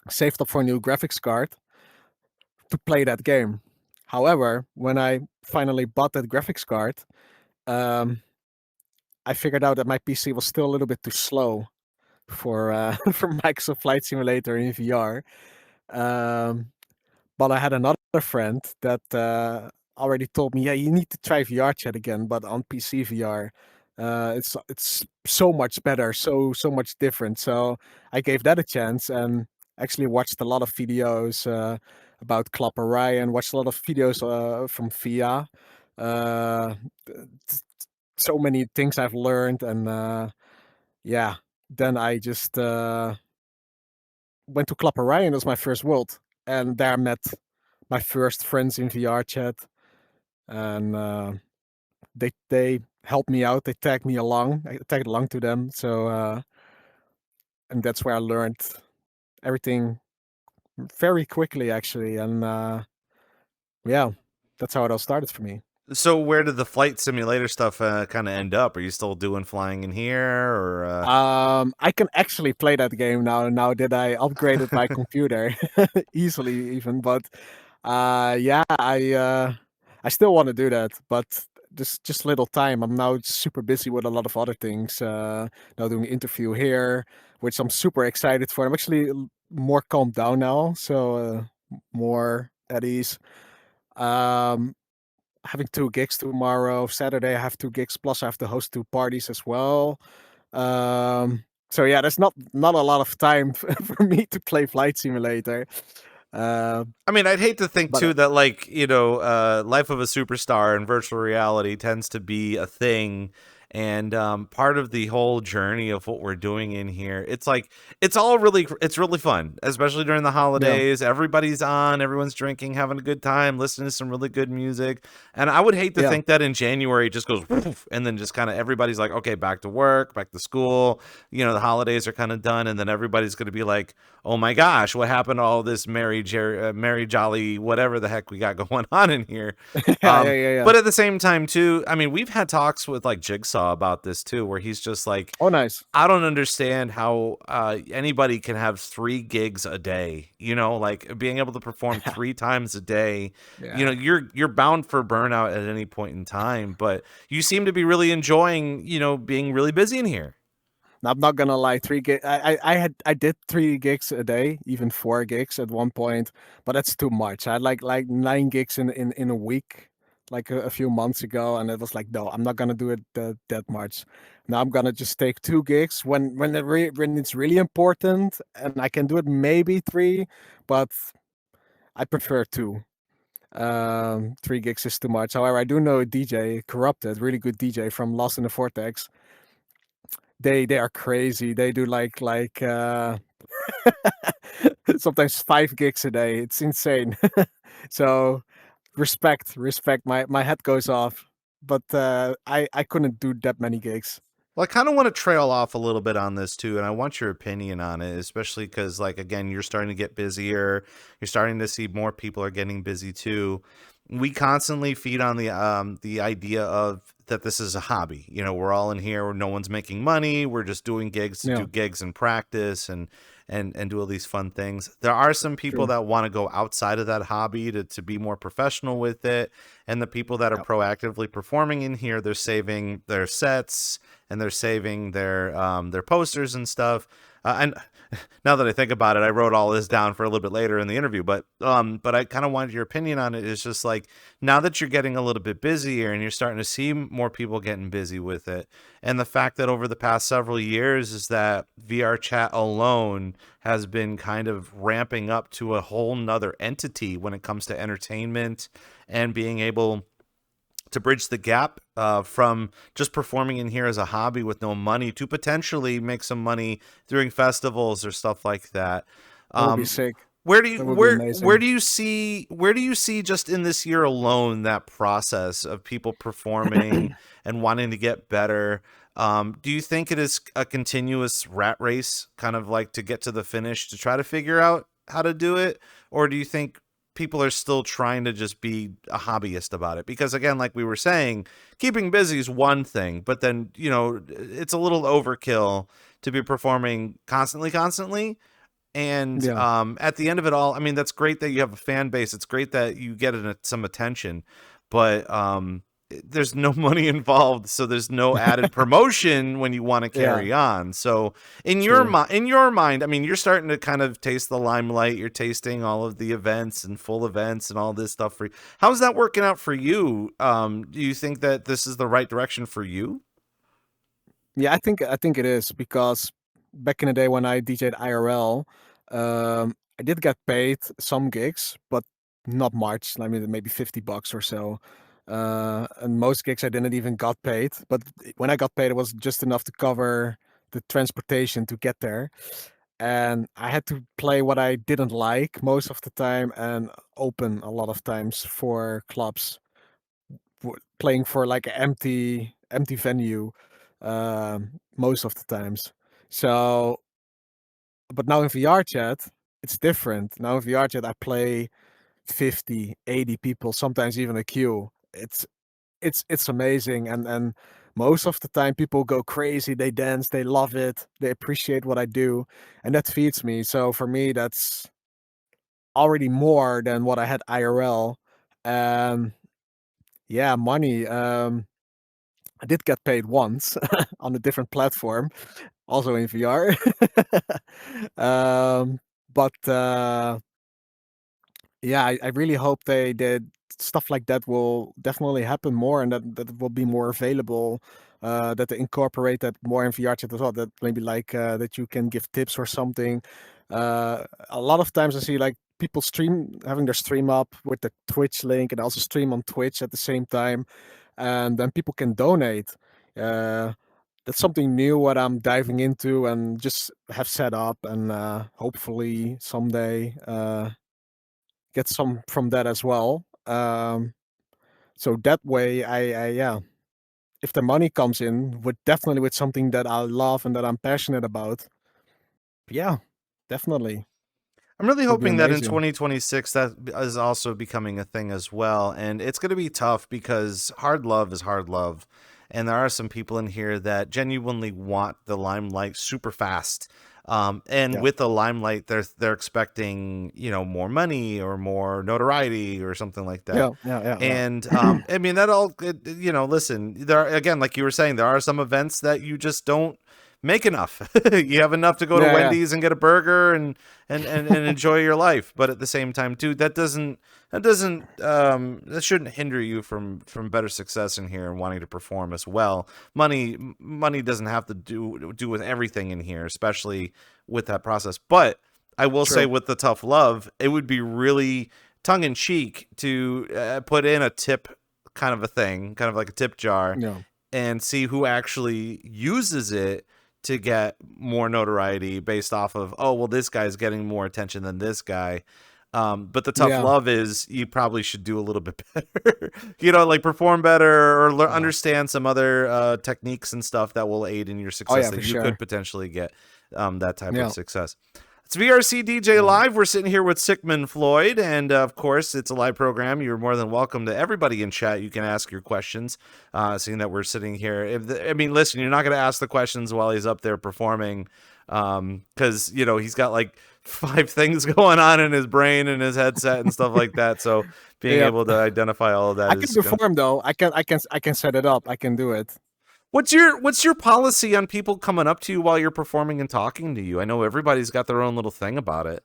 saved up for a new graphics card to play that game. However, when I finally bought that graphics card, um, I figured out that my PC was still a little bit too slow for for Microsoft Flight Simulator in VR. Um, but I had another friend that already told me, "Yeah, you need to try VR chat again, but on PC VR. It's so much better, so much different." So I gave that a chance and actually watched a lot of videos about Club Orion. Watched a lot of videos from VIA. Uh, so many things I've learned, and yeah, then I just went to Club Orion as my first world, and there I met my first friends in VR chat, and they helped me out. They tagged me along. I tagged along to them, so and that's where I learned everything very quickly, actually, and yeah, that's how it all started for me. So where did the flight simulator stuff kind of end up? Are you still doing flying in here, or I can actually play that game now. Now that I upgraded my computer easily, even, but yeah, I still want to do that, but just little time. I'm now super busy with a lot of other things. Now doing an interview here, which I'm super excited for. I'm actually more calmed down now, so more at ease. Um, Having 2 gigs tomorrow. Saturday I have 2 gigs, plus I have to host 2 parties as well. So yeah, there's not a lot of time for me to play Flight Simulator. Um, I mean, I'd hate to think but too that like, life of a superstar in virtual reality tends to be a thing. And part of the whole journey of what we're doing in here, it's like it's really fun, especially during the yeah, holidays. Everybody's on, everyone's drinking, having a good time, listening to some really good music. And I would hate to yeah. think that in January it just goes woof, and then just kind of everybody's like, okay, back to work, back to school. The holidays are kind of done, and then everybody's going to be like, oh my gosh, what happened to all this merry jolly whatever the heck we got going on in here? Yeah, yeah, yeah, yeah. But at the same time too, I mean, we've had talks with like Jigsaw about this too, where he's just like, Oh, nice. I don't understand how anybody can have 3 gigs a day, like being able to perform 3 times a day. Yeah. You're bound for burnout at any point in time, but you seem to be really enjoying, being really busy in here. Now, I'm not gonna lie, 3 gig. I did 3 gigs a day, even 4 gigs at one point, but that's too much. I had like 9 gigs in a week, like a few months ago, and it was like, no, I'm not gonna do it that much. Now I'm gonna just take 2 gigs when it's really important, and I can do it maybe three, but I prefer two. 3 gigs is too much. However, I do know a DJ, Corrupted, really good DJ from Lost in the Vortex. They are crazy. They do sometimes 5 gigs a day. It's insane. So respect. My head goes off. But I couldn't do that many gigs. Well, I kind of want to trail off a little bit on this too, and I want your opinion on it, especially because, like, again, you're starting to get busier. You're starting to see more people are getting busy too. We constantly feed on the idea of that this is a hobby. We're all in here where no one's making money. We're just doing gigs to Yeah, do gigs and practice and do all these fun things. There are some people true. that want to go outside of that hobby to be more professional with it, and the people that are Yeah. proactively performing in here, they're saving their sets and they're saving their posters and stuff. And now that I think about it, I wrote all this down for a little bit later in the interview. But I kind of wanted your opinion on it. It's just like, now that you're getting a little bit busier and you're starting to see more people getting busy with it, and the fact that over the past several years is that VRChat alone has been kind of ramping up to a whole nother entity when it comes to entertainment and being able to bridge the gap from just performing in here as a hobby with no money to potentially make some money during festivals or stuff like that. That would be Um, sick. where do you That would be where amazing. do you see just in this year alone that process of people performing and wanting to get better? Do you think it is a continuous rat race, kind of like to get to the finish to try to figure out how to do it, or do you think people are still trying to just be a hobbyist about it? Because again, like we were saying, keeping busy is one thing, but then it's a little overkill to be performing constantly. And Yeah. at the end of it all, I mean, that's great that you have a fan base. It's great that you get some attention, but there's no money involved, so there's no added promotion when you want to Yeah. carry on. So True. in your mind, I mean, you're starting to kind of taste the limelight. You're tasting all of the events and full events and all this stuff for you. How's that working out for you? Do you think that this is the right direction for you? Yeah, I think it is, because back in the day when I DJed IRL, I did get paid some gigs, but not much. I mean, maybe $50 or so. And most gigs I didn't even got paid. But when I got paid, it was just enough to cover the transportation to get there. And I had to play what I didn't like most of the time, and open a lot of times for clubs, playing for like an empty venue, most of the times. So, but now in VR chat, it's different. Now in VR chat, I play 50, 80 people, sometimes even a queue. It's amazing, and most of the time people go crazy. They dance, they love it, they appreciate what I do, and that feeds me. So for me, that's already more than what I had IRL. Um, yeah, money. I did get paid once on a different platform, also in VR. um, but yeah, I really hope they did stuff like that will definitely happen more, and that it will be more available. That they incorporate that more in VR chat as well. That maybe like that you can give tips or something. A lot of times I see like people stream having their stream up with the Twitch link and also stream on Twitch at the same time, and then people can donate. Uh, that's something new what I'm diving into and just have set up, and hopefully someday get some from that as well. So that way, I yeah, if the money comes in, with definitely with something that I love and that I'm passionate about, yeah, definitely I'm really would be hoping that in amazing. 2026 that is also becoming a thing as well. And it's going to be tough because hard love is hard love. And there are some people in here that genuinely want the limelight super fast. And Yeah, with the limelight, they're expecting, more money or more notoriety or something like that. yeah, yeah, yeah, And yeah. I mean that all, listen, there again, like you were saying, there are some events that you just don't make enough. You have enough to go to Yeah, yeah, Wendy's and get a burger and enjoy your life, but at the same time too, that shouldn't hinder you from better success in here and wanting to perform as well. Money doesn't have to do with everything in here, especially with that process. But I will say, true. with the tough love, it would be really tongue in cheek to put in a tip kind of a thing, kind of like a tip jar, Yeah, and see who actually uses it to get more notoriety based off of, oh, well, this guy's getting more attention than this guy. But the tough yeah. love is you probably should do a little bit better, like perform better or Uh, understand some other techniques and stuff that will aid in your oh success yeah, that for you could sure. potentially get that type of Yeah, success. It's VRCDJ yeah. Live. We're sitting here with Sickmund Floyd, and of course, it's a live program. You're more than welcome to everybody in chat. You can ask your questions, seeing that we're sitting here. I mean, listen, you're not going to ask the questions while he's up there performing, because he's got like 5 things going on in his brain and his headset and stuff like that. So being Yeah. able to identify all of that I can is gonna. perform though. I can set it up. I can do it. What's your policy on people coming up to you while you're performing and talking to you? I know everybody's got their own little thing about it.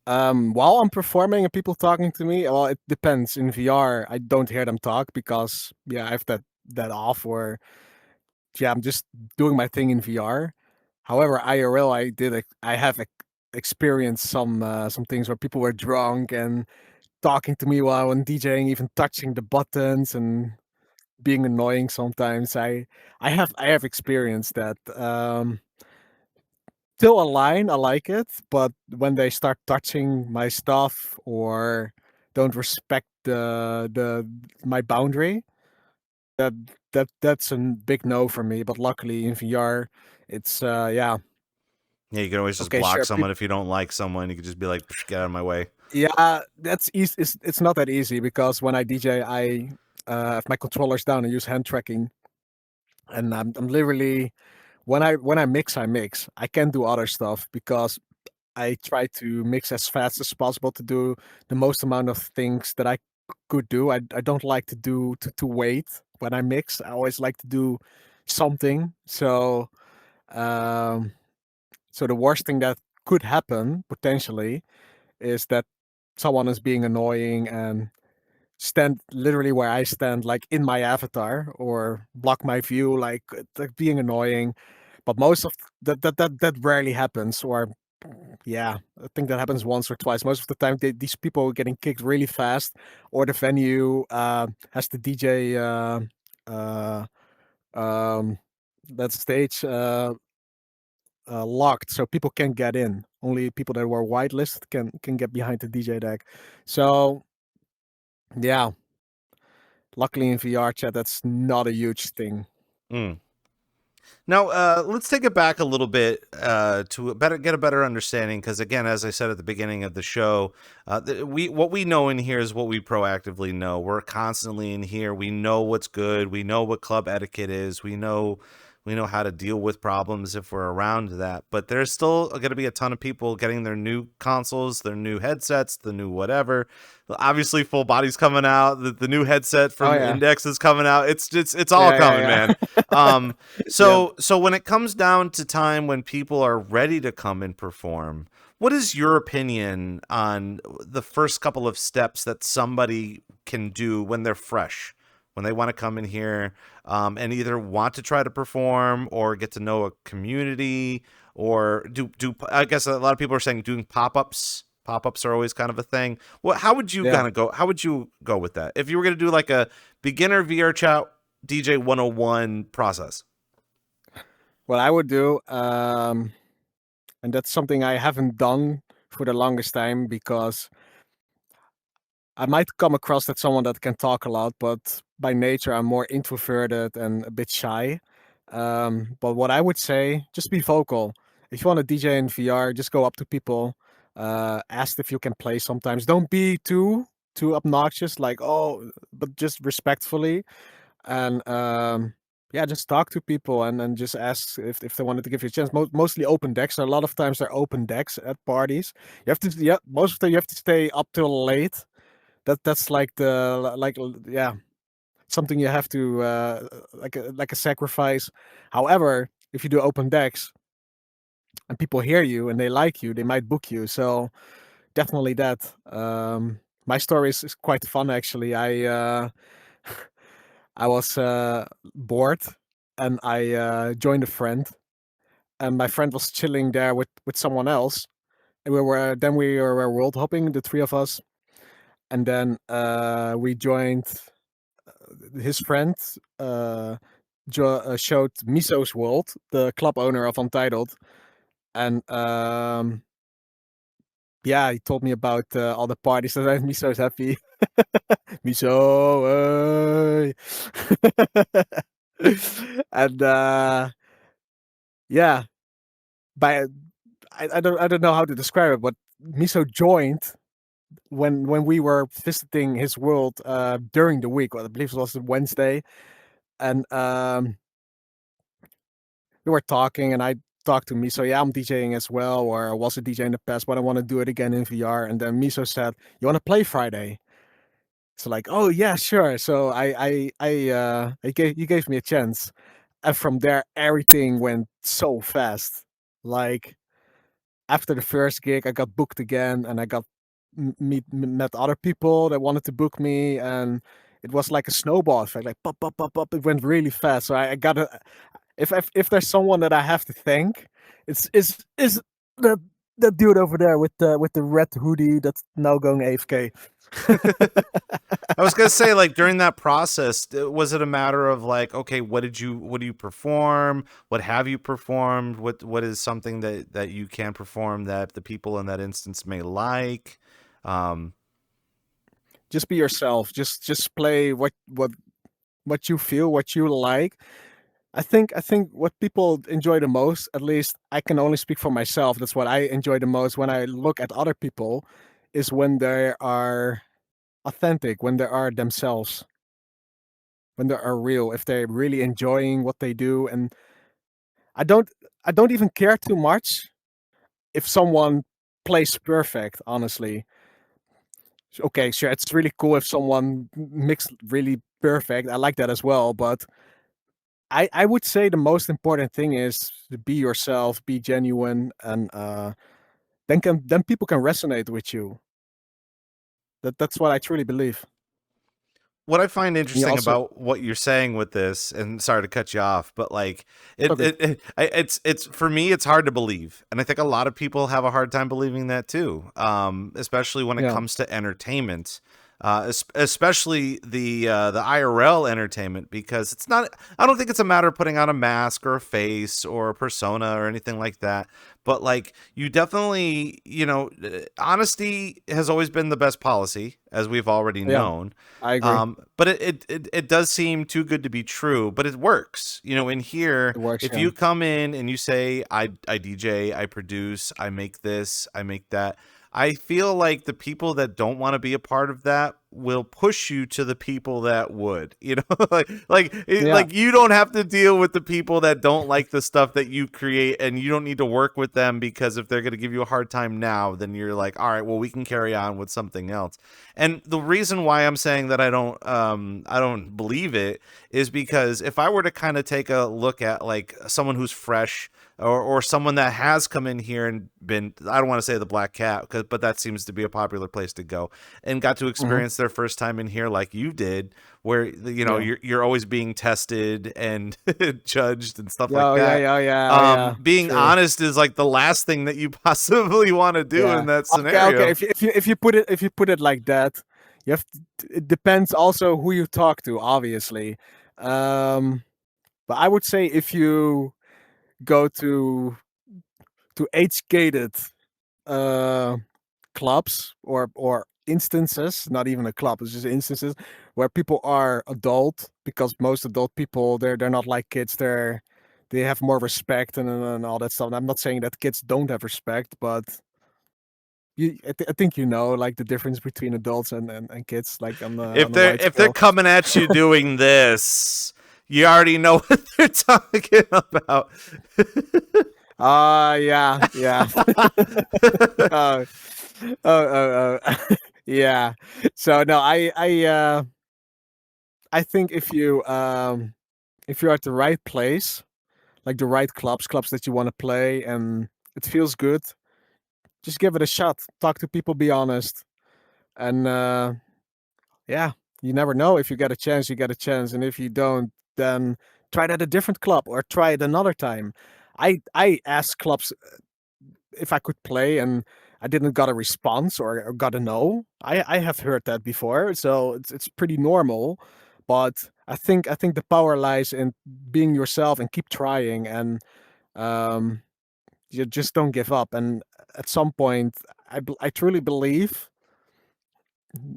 While I'm performing and people talking to me, well, it depends. In VR, I don't hear them talk because yeah, I have that off, or yeah, I'm just doing my thing in VR. However, IRL, I have experienced some things where people were drunk and talking to me while I'm DJing, even touching the buttons and being annoying sometimes. I have experienced that. Till a line, I like it, but when they start touching my stuff or don't respect the my boundary, that that's a big no for me. But luckily in VR, it's yeah, Yeah, you can always just okay, block sure. someone if you don't like someone. You could just be like, "Psh, get out of my way." Yeah, that's easy. It's not that easy because when I DJ, I have my controllers down and use hand tracking, and I'm literally when I mix, I mix. I can't do other stuff because I try to mix as fast as possible to do the most amount of things that I could do. I don't like to do to wait when I mix. I always like to do something. Um, so the worst thing that could happen potentially is that someone is being annoying and stand literally where I stand, like in my avatar, or block my view, like being annoying. But most of that rarely happens, or yeah, I think that happens once or twice. Most of the time, these people are getting kicked really fast, or the venue has the DJ uh, um, that stage locked, so people can't get in. Only people that were whitelisted can get behind the DJ deck. So yeah, luckily in VR chat, that's not a huge thing. Mm. Now, let's take it back a little bit to get a better understanding. Because again, as I said at the beginning of the show, what we know in here is what we proactively know. We're constantly in here. We know what's good. We know what club etiquette is. We know We know how to deal with problems if we're around that. But there's still going to be a ton of people getting their new consoles, their new headsets, the new whatever. Obviously, full body's coming out. The new headset Oh from yeah. Index is coming out. It's all Yeah, coming, yeah, man. Um, yeah. so when it comes down to time when people are ready to come and perform, what is your opinion on the first couple of steps that somebody can do when they're fresh, when they want to come in here and either want to try to perform or get to know a community or do I guess a lot of people are saying doing pop-ups. Pop-ups are always kind of a thing. Well, how would you Yeah. kind of go? How would you go with that? If you were going to do like a beginner VRChat DJ 101 process. What I would do, and that's something I haven't done for the longest time because I might come across as someone that can talk a lot, but by nature I'm more introverted and a bit shy. But what I would say, just be vocal. If you want to DJ in VR, just go up to people, ask if you can play sometimes. Don't be too obnoxious, like oh, but just respectfully. And yeah, just talk to people and just ask if they wanted to give you a chance. Mostly open decks. A lot of times they're open decks at parties. You have to, yeah, most of the time you have to stay up till late. That's like yeah, something you have to like a sacrifice. However, if you do open decks and people hear you and they like you, they might book you. So definitely that. My story is quite fun actually. I was bored and I joined a friend, and my friend was chilling there with someone else, and we were world hopping, the three of us, and then we joined his friend. Showed Miso's World, the club owner of Untitled, and yeah, he told me about all the parties that made me so happy. Miso, and yeah, by I don't know how to describe it, but Miso joined when we were visiting his world during the week. Well, I believe it was Wednesday, and we were talking, and I talked to Miso. Yeah, I'm DJing as well, or I was a DJ in the past, but I want to do it again in VR. And then Miso said, "You want to play Friday?" So like, oh yeah, sure. So he gave me a chance, and from there everything went so fast. Like after the first gig, I got booked again, and I got met other people that wanted to book me, and it was like a snowball effect, like pop, pop, pop, pop. It went really fast. So I got to if there's someone that I have to thank, it's that that dude over there with the red hoodie that's now going AFK. I was gonna say, like during that process, was it a matter of like, okay, what do you perform? What have you performed? What is something that you can perform that the people in that instance may like? Um, Just be yourself. Just play what you feel, what you like. I think what people enjoy the most, at least I can only speak for myself. That's what I enjoy the most when I look at other people, is when they are authentic, when they are themselves, when they are real, if they're really enjoying what they do. And I don't I don't even care too much if someone plays perfect, honestly. Okay, sure, it's really cool if someone mixed really perfect. I like that as well, but I would say the most important thing is to be yourself, be genuine, and then people can resonate with you. That's what I truly believe. what I find And you interesting also, about what you're saying with this, and sorry to cut you off, but like it's all good. it's for me, it's hard to believe, and I think a lot of people have a hard time believing that too, especially when it Yeah, comes to entertainment, especially the IRL entertainment, because it's not. I don't think it's a matter of putting on a mask or a face or a persona or anything like that. But like you definitely, honesty has always been the best policy, as we've already yeah, known. I agree. But it does seem too good to be true, but it works. In here, It works. if Yeah, you come in and you say, I DJ, I produce, I make this, I make that, I feel like the people that don't want to be a part of that will push you to the people that would, you know, like Yeah. you don't have to deal with the people that don't like the stuff that you create, and you don't need to work with them, because if they're going to give you a hard time now, then you're like, all right, well, we can carry on with something else. And the reason why I'm saying that I don't believe it is because if I were to kind of take a look at like someone who's fresh, or someone that has come in here and been, I don't want to say the black cat, but that seems to be a popular place to go, and got to experience their first time in here like you did, where, you know, Yeah. you're always being tested and judged and stuff Yeah. like Oh, that. yeah. Being True. honest is like the last thing that you possibly want to do Yeah. in that Okay. Okay. scenario. If you put it like that, you have it depends also who you talk to, obviously. But I would say if you go to age-gated uh, clubs or instances, not even a club, it's just instances where people are adult, because most adult people they're not like kids. They have more respect and all that stuff. And I'm not saying that kids don't have respect, but I think you know, like, the difference between adults and kids, like on If the wide they're scale. coming at you doing this, you already know what they're talking about. Yeah. Oh, yeah. So no, I think if you're at the right place, like the right clubs that you want to play, and it feels good, just give it a shot. Talk to people, be honest, and yeah, you never know. If you get a chance, you get a chance, and if you don't, then try it at a different club or try it another time. I asked clubs if I could play, and I didn't got a response or got a no. I have heard that before, so it's pretty normal. But I think the power lies in being yourself and keep trying, and um, you just don't give up. And at some point, I truly believe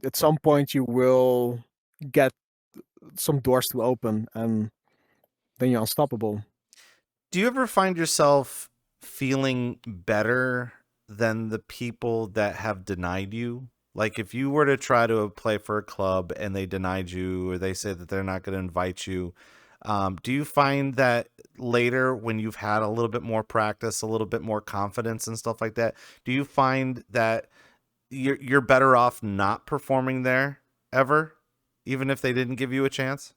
at some point you will get some doors to open, and then you're unstoppable. Do you ever find yourself feeling better than the people that have denied you? Like if you were to try to play for a club and they denied you, or they say that they're not going to invite you, do you find that later, when you've had a little bit more practice, a little bit more confidence and stuff like that, do you find that you're better off not performing there ever, even if they didn't give you a chance?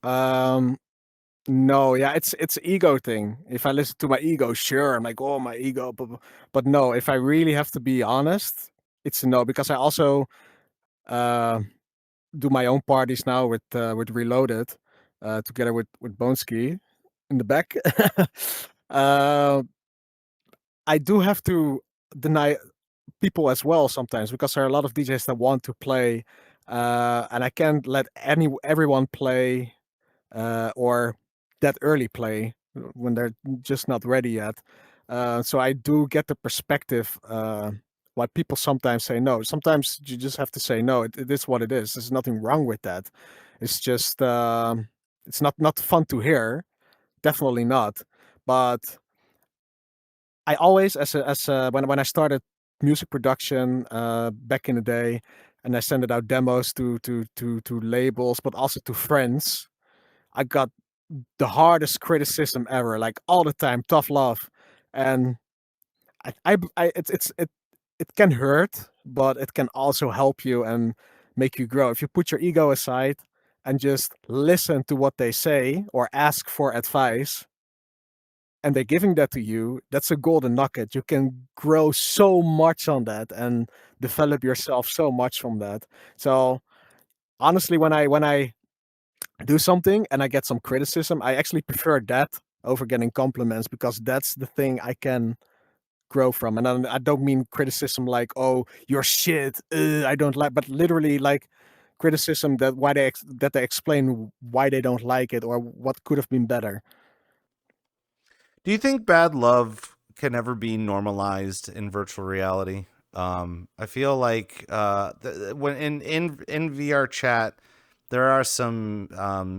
Um, No, yeah, it's ego thing. If I listen to my ego, sure, I'm like, oh, my ego, but no. If I really have to be honest, it's a no, because I also uh, do my own parties now with Reloaded, together with Boneski in the back. uh, I do have to deny people as well sometimes, because there are a lot of DJs that want to play, and I can't let everyone play or that early play when they're just not ready yet. So I do get the perspective why people sometimes say no. Sometimes you just have to say no. It is what it is. There's nothing wrong with that. It's just it's not fun to hear. Definitely not. But I always, when I started music production back in the day, and I sent out demos to labels, but also to friends. I got the hardest criticism ever, like all the time, tough love, and it can hurt, but it can also help you and make you grow if you put your ego aside and just listen to what they say or ask for advice, and they're giving that to you. That's a golden nugget. You can grow so much on that and develop yourself so much from that. So honestly, when I do something and I get some criticism, I actually prefer that over getting compliments, because that's the thing I can grow from. And I don't mean criticism like, "Oh, you're shit. I don't like," but literally like criticism that they explain why they don't like it or what could have been better. Do you think bad love can ever be normalized in virtual reality? I feel like when in VR chat, there are some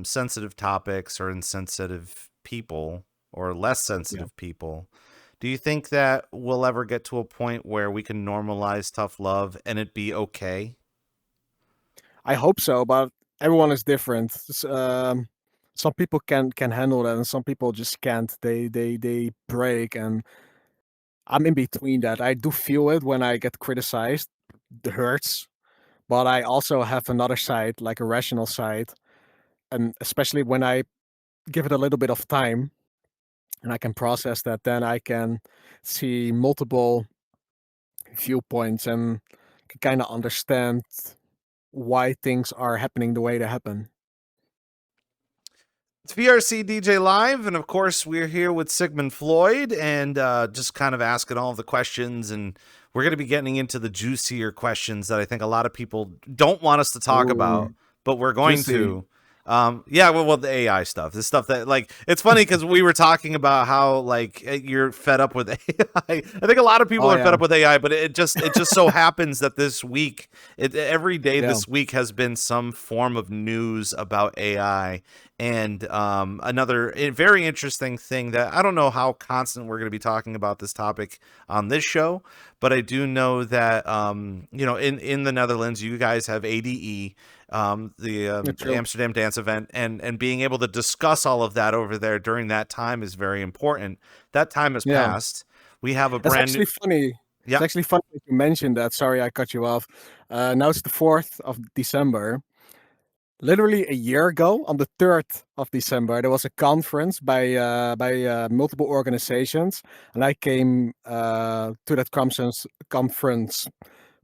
sensitive topics or insensitive people or less Yeah. sensitive people. Do you think that we'll ever get to a point where we can normalize tough love and it be okay? I hope so, but everyone is different. Some people can handle that, and some people just can't. They break, and I'm in between that. I do feel it when I get criticized. It hurts, but I also have another side, like a rational side, and especially when I give it a little bit of time and I can process that, then I can see multiple viewpoints and can kind of understand why things are happening the way they happen. It's VRCDJ Live, and of course, we're here with Sickmund Floyd, and just kind of asking all the questions, and we're going to be getting into the juicier questions that I think a lot of people don't want us to talk about, Ooh, but we're going juicy. to. Yeah, well, the AI stuff, the stuff that, like, it's funny because we were talking about how, like, you're fed up with AI. I think a lot of people Oh are fed yeah, up with AI, but it just so happens that this week, every day yeah. this week has been some form of news about AI. And another very interesting thing that I don't know how constant we're going to be talking about this topic on this show, but I do know that in the Netherlands, you guys have ADE, the Yeah, true. Amsterdam Dance Event, and being able to discuss all of that over there during that time is very important. That time has Yeah, passed. We have a that's brand new. actually funny. It's Yeah. actually funny that you mentioned that. Sorry, I cut you off. Now it's the 4th of December. Literally a year ago, on the 3rd of December, there was a conference by multiple organizations, and I came to that conference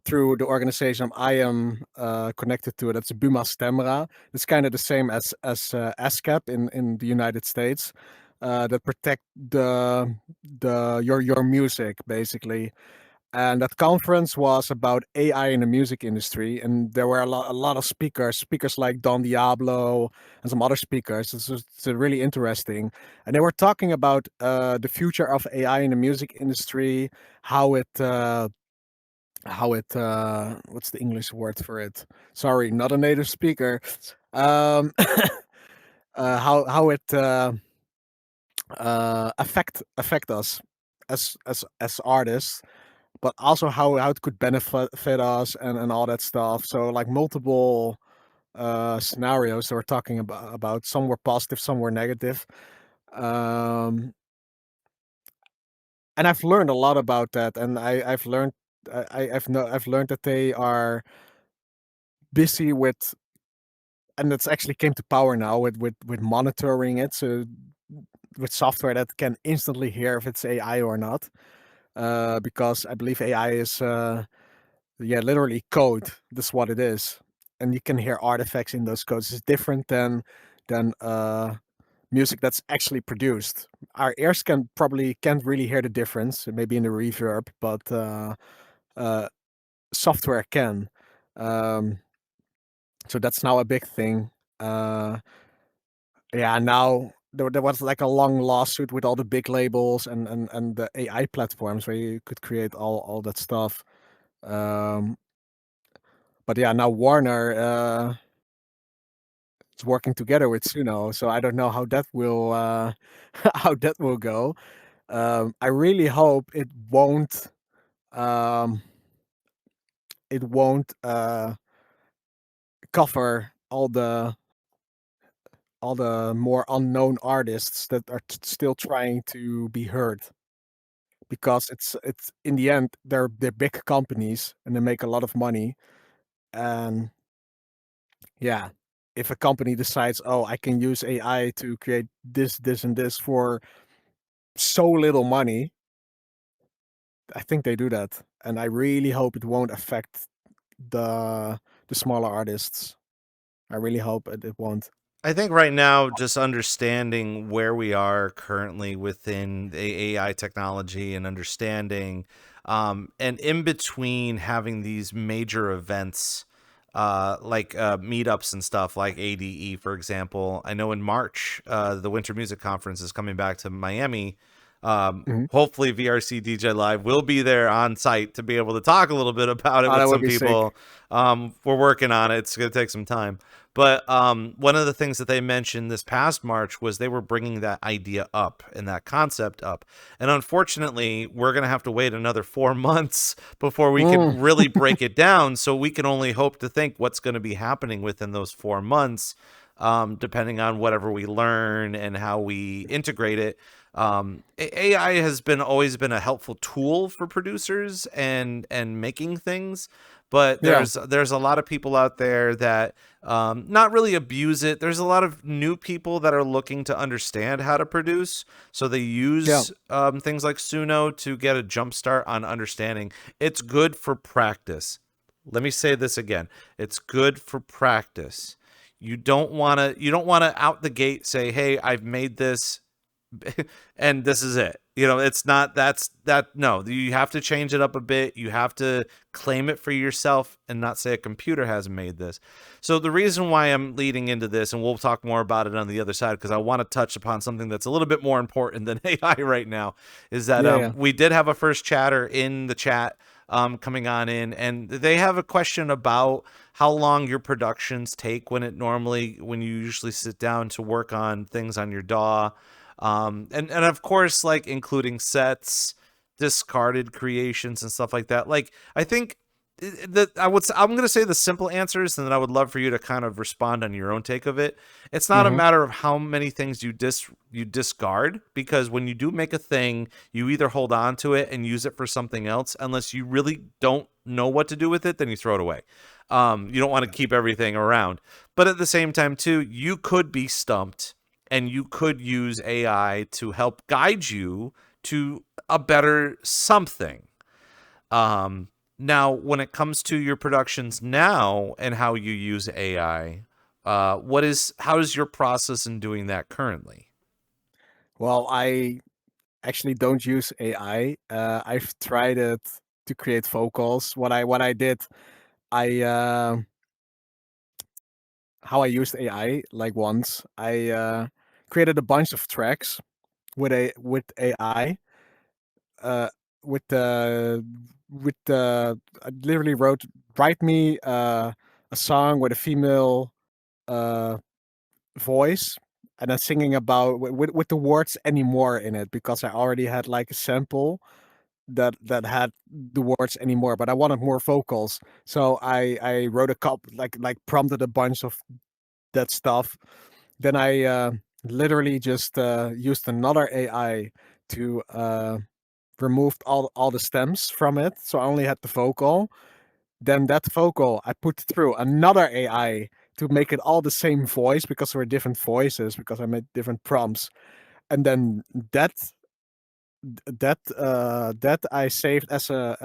through the organization I am connected to. That's Buma Stemra. It's kind of the same as ASCAP in the United States, that protect your music basically. And that conference was about AI in the music industry, and there were a lot of speakers like Don Diablo and some other speakers. It's really interesting, and they were talking about the future of AI in the music industry, how it what's the English word for it? Sorry, not a native speaker. Um, how it affect us as artists, but also how it could benefit us and all that stuff. So like multiple scenarios that we're talking about. Some were positive, some were negative. Um, and I've learned a lot about that, and I've learned I've learned that they are busy with, and it's actually came to power now with monitoring it. So with software that can instantly hear if it's AI or not, because I believe AI is yeah, literally code. That's what it is, and you can hear artifacts in those codes. It's different than music that's actually produced. Our ears can't really hear the difference, maybe in the reverb, but uh, software can. Um, so that's now a big thing. Uh, yeah, now there was like a long lawsuit with all the big labels and the AI platforms where you could create all that stuff. Um, but yeah, now Warner is working together with Suno, so I don't know how that will how that will go. I really hope um, it won't cover all the more unknown artists that are still trying to be heard, because it's in the end they're big companies and they make a lot of money. And yeah, if a company decides, oh, I can use AI to create this and this for so little money, I think they do that, and I really hope it won't affect the smaller artists. I really hope it won't. I think right now, just understanding where we are currently within the AI technology and understanding, and in between having these major events, like meetups and stuff like ADE, for example. I know in March, the Winter Music Conference is coming back to Miami. Mhm. Hopefully VRCDJ Live will be there on site to be able to talk a little bit about it Oh, with that would some be sick. people. We're working on it. It's going to take some time. But one of the things that they mentioned this past March was they were bringing that idea up and that concept up. And unfortunately, we're going to have to wait another 4 months before we Mm. can really break it down. So we can only hope to think what's going to be happening within those 4 months, depending on whatever we learn and how we integrate it. AI has always been a helpful tool for producers and making things, but Yeah. there's a lot of people out there that not really abuse it. There's a lot of new people that are looking to understand how to produce, so they Yeah. use things like Suno to get a jump start on understanding. It's good for practice. Let me say this again. It's good for practice. You don't want to out the gate say, "Hey, I've made this and this is it." It's not no, you have to change it up a bit. You have to claim it for yourself and not say a computer has made this. So the reason why I'm leading into this, and we'll talk more about it on the other side, because I want to touch upon something that's a little bit more important than AI right now, is that Yeah. Yeah. we did have a first chatter in the chat coming on in, and they have a question about how long your productions take when you usually sit down to work on things on your DAW. And of course, like including sets, discarded creations, and stuff like that. Like, I think that I'm going to say the simple answers, and then I would love for you to kind of respond on your own take of it. It's not a Hmm. matter of how many things you discard, because when you do make a thing, you either hold on to it and use it for something else, unless you really don't know what to do with it, then you throw it away. You don't want to keep everything around, but at the same time too, you could be stumped and you could use AI to help guide you to a better something. Now, when it comes to your productions now and how you use AI, how is your process in doing that currently? Well, I actually don't use AI. I've tried it to create vocals. What I did, I how I used AI, like, once I created a bunch of tracks with AI. Uh, with the I literally write me a song with a female uh voice, and then singing about with the words anymore in it, because I already had like a sample that had the words anymore, but I wanted more vocals. So I wrote a couple, like prompted a bunch of that stuff. Then I literally just used another AI to removed all the stems from it, so I only had the vocal. Then that vocal I put through another AI to make it all the same voice, because there were different voices, because I made different prompts. And then that that I saved as a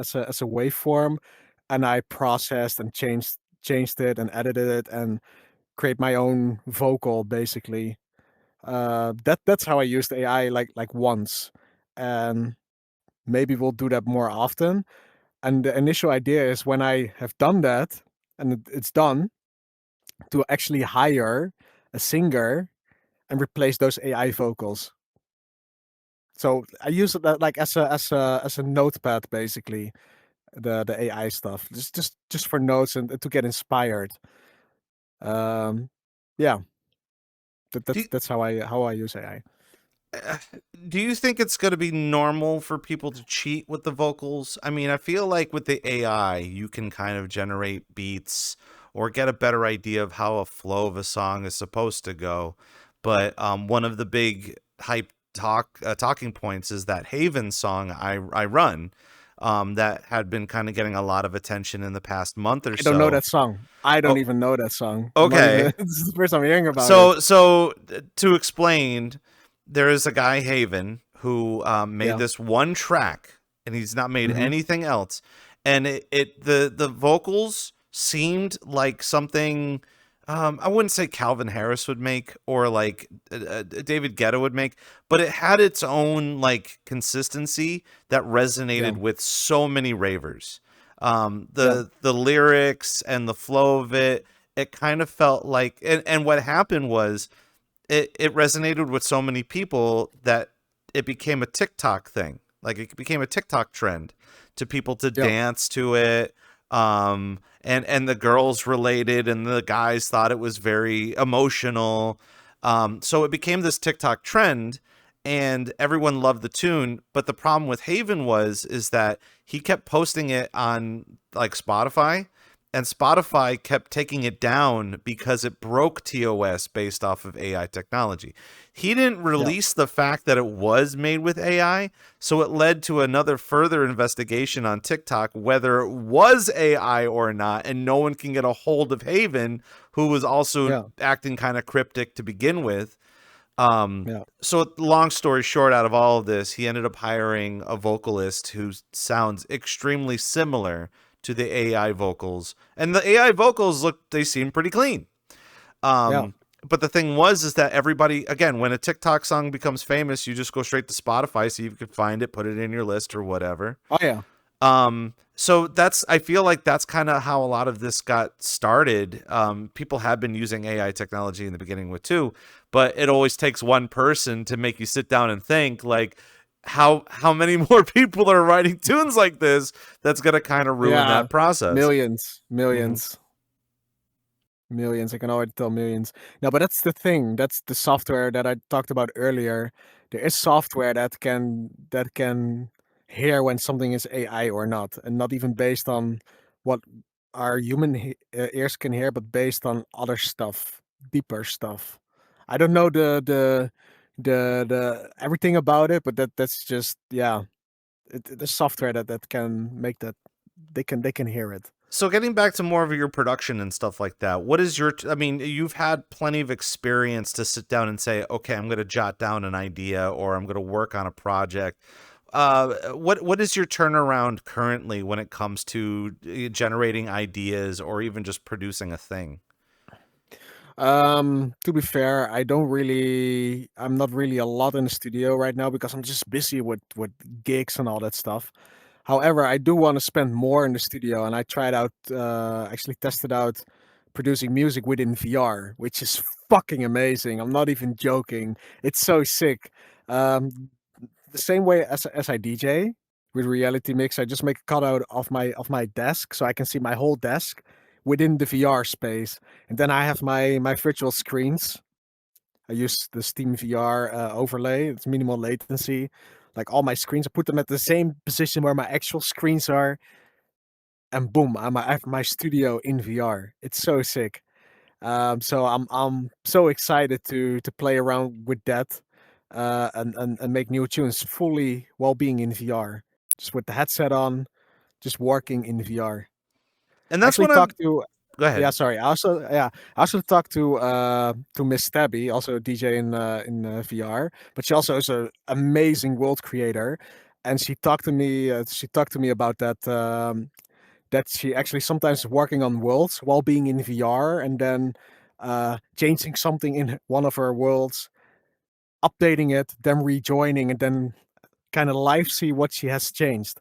waveform, and I processed and changed it and edited it and create my own vocal basically. That's how I used AI, like once, and maybe we'll do that more often. And the initial idea is, when I have done that and it's done, to actually hire a singer and replace those AI vocals. So I use it like as a notepad basically, the AI stuff, just for notes and to get inspired. Um, yeah, Do that's how I use AI. uh, do you think it's going to be normal for people to cheat with the vocals? I mean, I feel like with the AI, you can kind of generate beats or get a better idea of how a flow of a song is supposed to go. But one of the big talking points is that Haven song I run, that had been kind of getting a lot of attention in the past month or I don't know so. that song. I don't Oh, even know that song. I'm not even. okay. This is the first time hearing about it. So to explain, there is a guy Haven who made Yeah. this one track, and he's not made Hmm. anything else. And the vocals seemed like something, I wouldn't say Calvin Harris would make, or like David Guetta would make, but it had its own like consistency that Yeah. resonated with so many ravers. Yeah. The lyrics and the flow of it kind of felt like, and what happened was it resonated with so many people that it became a TikTok thing. Like it became a TikTok trend to people to Yeah. dance to it. And the girls related and the guys thought it was very emotional. So it became this TikTok trend and everyone loved the tune. But the problem with Haven is that he kept posting it on like Spotify, and Spotify kept taking it down because it broke TOS based off of AI technology. He didn't release the fact that it was made with AI, so it led to another further investigation on TikTok whether it was AI or not, and no one can get a hold of Haven, who was also acting kind of cryptic to begin with. So long story short, out of all of this, he ended up hiring a vocalist who sounds extremely similar to the AI vocals, and the AI vocals they seem pretty clean. But the thing is that everybody, again, when a TikTok song becomes famous, you just go straight to Spotify, see if you can find it, put it in your list or whatever. Oh yeah. So I feel like that's kind of how a lot of this got started. People have been using AI technology in the beginning with too, but it always takes one person to make you sit down and think like, how many more people are writing tunes like this? That's gonna kind of ruin that process. Millions. I can already tell millions. No, but that's the thing. That's the software that I talked about earlier. There is software that can hear when something is AI or not, and not even based on what our human ears can hear, but based on other stuff, deeper stuff. I don't know the everything about it, but that's just the software that can make that they can hear it. So getting back to more of your production and stuff like that, what is I mean, you've had plenty of experience to sit down and say, okay, I'm going to jot down an idea or I'm going to work on a project. What is your turnaround currently when it comes to generating ideas or even just producing a thing? To be fair, I'm not really a lot in the studio right now because I'm just busy with gigs and all that stuff. However, I do want to spend more in the studio, and I actually tested out producing music within VR, which is fucking amazing. I'm not even joking. It's so sick. The same way as I DJ with Reality Mix, I just make a cutout of my desk so I can see my whole desk within the VR space, and then I have my virtual screens. I use the Steam VR overlay. It's minimal latency. Like all my screens, I put them at the same position where my actual screens are, and boom, I have my studio in VR. It's so sick. So I'm so excited to play around with that, and make new tunes fully while being in VR, just with the headset on, just working in VR. And that's Actually, what I'm. Go ahead. Yeah, sorry. I also talked to Miss Stabby, also a DJ in VR, but she also is an amazing world creator, and she talked to me. She talked to me about that she actually sometimes working on worlds while being in VR, and then changing something in one of her worlds, updating it, then rejoining, and then kind of live see what she has changed,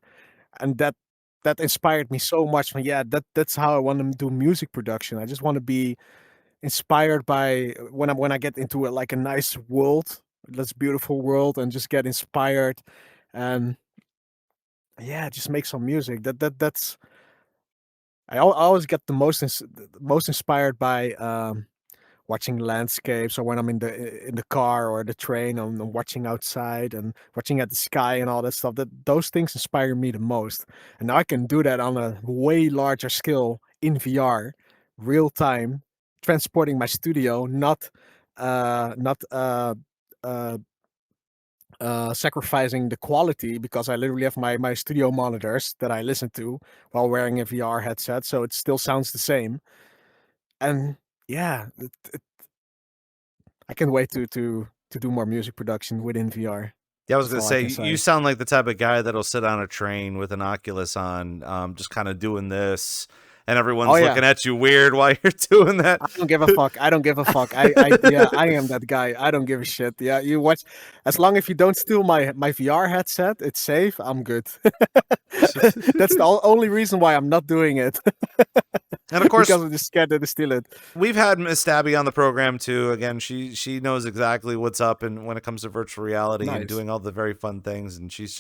and that inspired me so much. Yeah, that's how I want to do music production. I just want to be inspired by when I get into like a nice world, this beautiful world, and just get inspired, and just make some music. That's I always get the most inspired by watching landscapes, or when I'm in the car or the train, I'm watching outside and watching at the sky and all that stuff. Those things inspire me the most, and now I can do that on a way larger scale in VR, real time, transporting my studio, not uh, sacrificing the quality, because I literally have my studio monitors that I listen to while wearing a VR headset, so it still sounds the same. And yeah, I can't wait to do more music production within VR. Yeah, I was That's gonna all I say can you say. sound like the type of guy that'll sit on a train with an Oculus on, just kind of doing this, and Oh everyone's yeah, looking at you weird while you're doing that. I don't give a fuck. I don't give a fuck. I am that guy. I don't give a shit. Yeah, you watch. As long as you don't steal my VR headset, it's safe. I'm good. That's the only reason why I'm not doing it. And of course, because I'm just scared that they steal it. we've had Miss Stabby on the program too. Again, she knows exactly what's up, and when it comes to virtual reality and Nice. doing all the very fun things, and she's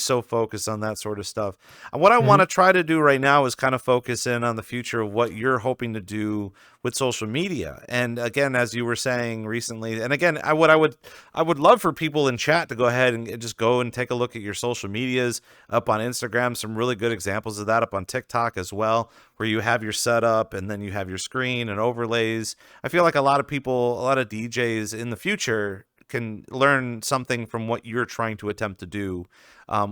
so focused on that sort of stuff. And what I want Hmm. to try to do right now is kind of focus in on the future of what you're hoping to do with social media. And again, as you were saying recently, and again, I would love for people in chat to go ahead and just go and take a look at your social medias up on Instagram. Some really good examples of that up on TikTok as well, where you have your setup and then you have your screen and overlays. I feel like a lot of people, a lot of DJs in the future can learn something from what you're trying to attempt to do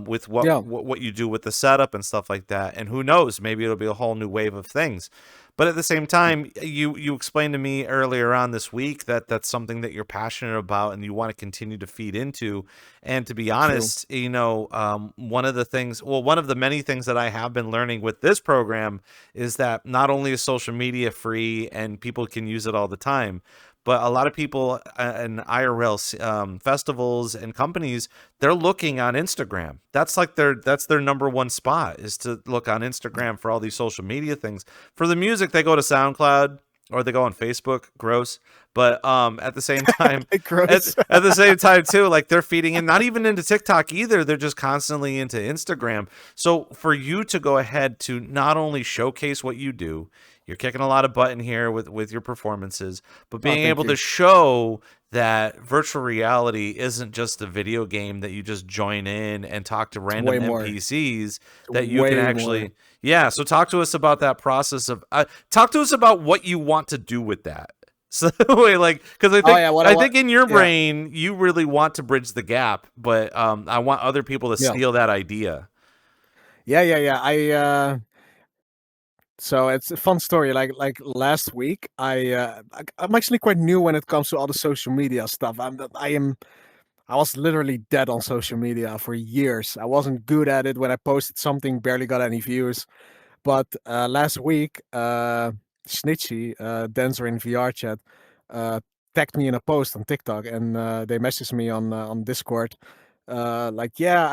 with Yeah. what you do with the setup and stuff like that. And who knows, maybe it'll be a whole new wave of things. But at the same time, you explained to me earlier on this week that that's something that you're passionate about and you want to continue to feed into. And to be True. honest, one of the many things that I have been learning with this program is that not only is social media free and people can use it all the time, but a lot of people in IRL festivals and companies, they're looking on Instagram. That's their number one spot, is to look on Instagram for all these social media things. For the music, they go to SoundCloud or they go on Facebook. Gross. But at the same time, Gross. at the same time too, like they're feeding in, not even into TikTok either. They're just constantly into Instagram. So for you to go ahead to not only showcase what you do, you're kicking a lot of butt in here with your performances, but Oh, being thank able you. to show that virtual reality isn't just a video game that you just join in and talk to It's random way more. NPCs, It's that you can way actually, more. yeah. So talk to us about that process of, talk to us about what you want to do with that. So wait, like, because Oh yeah, what I I want. think in your Yeah, brain you really want to bridge the gap, but I want other people to yeah, steal that idea. yeah. So it's a fun story. Like last week, I'm actually quite new when it comes to all the social media stuff. I was literally dead on social media for years. I wasn't good at it. When I posted something, barely got any views. But last week, Snitchy, dancer in VRChat, uh, tagged me in a post on TikTok, and they messaged me on Discord. Like, yeah,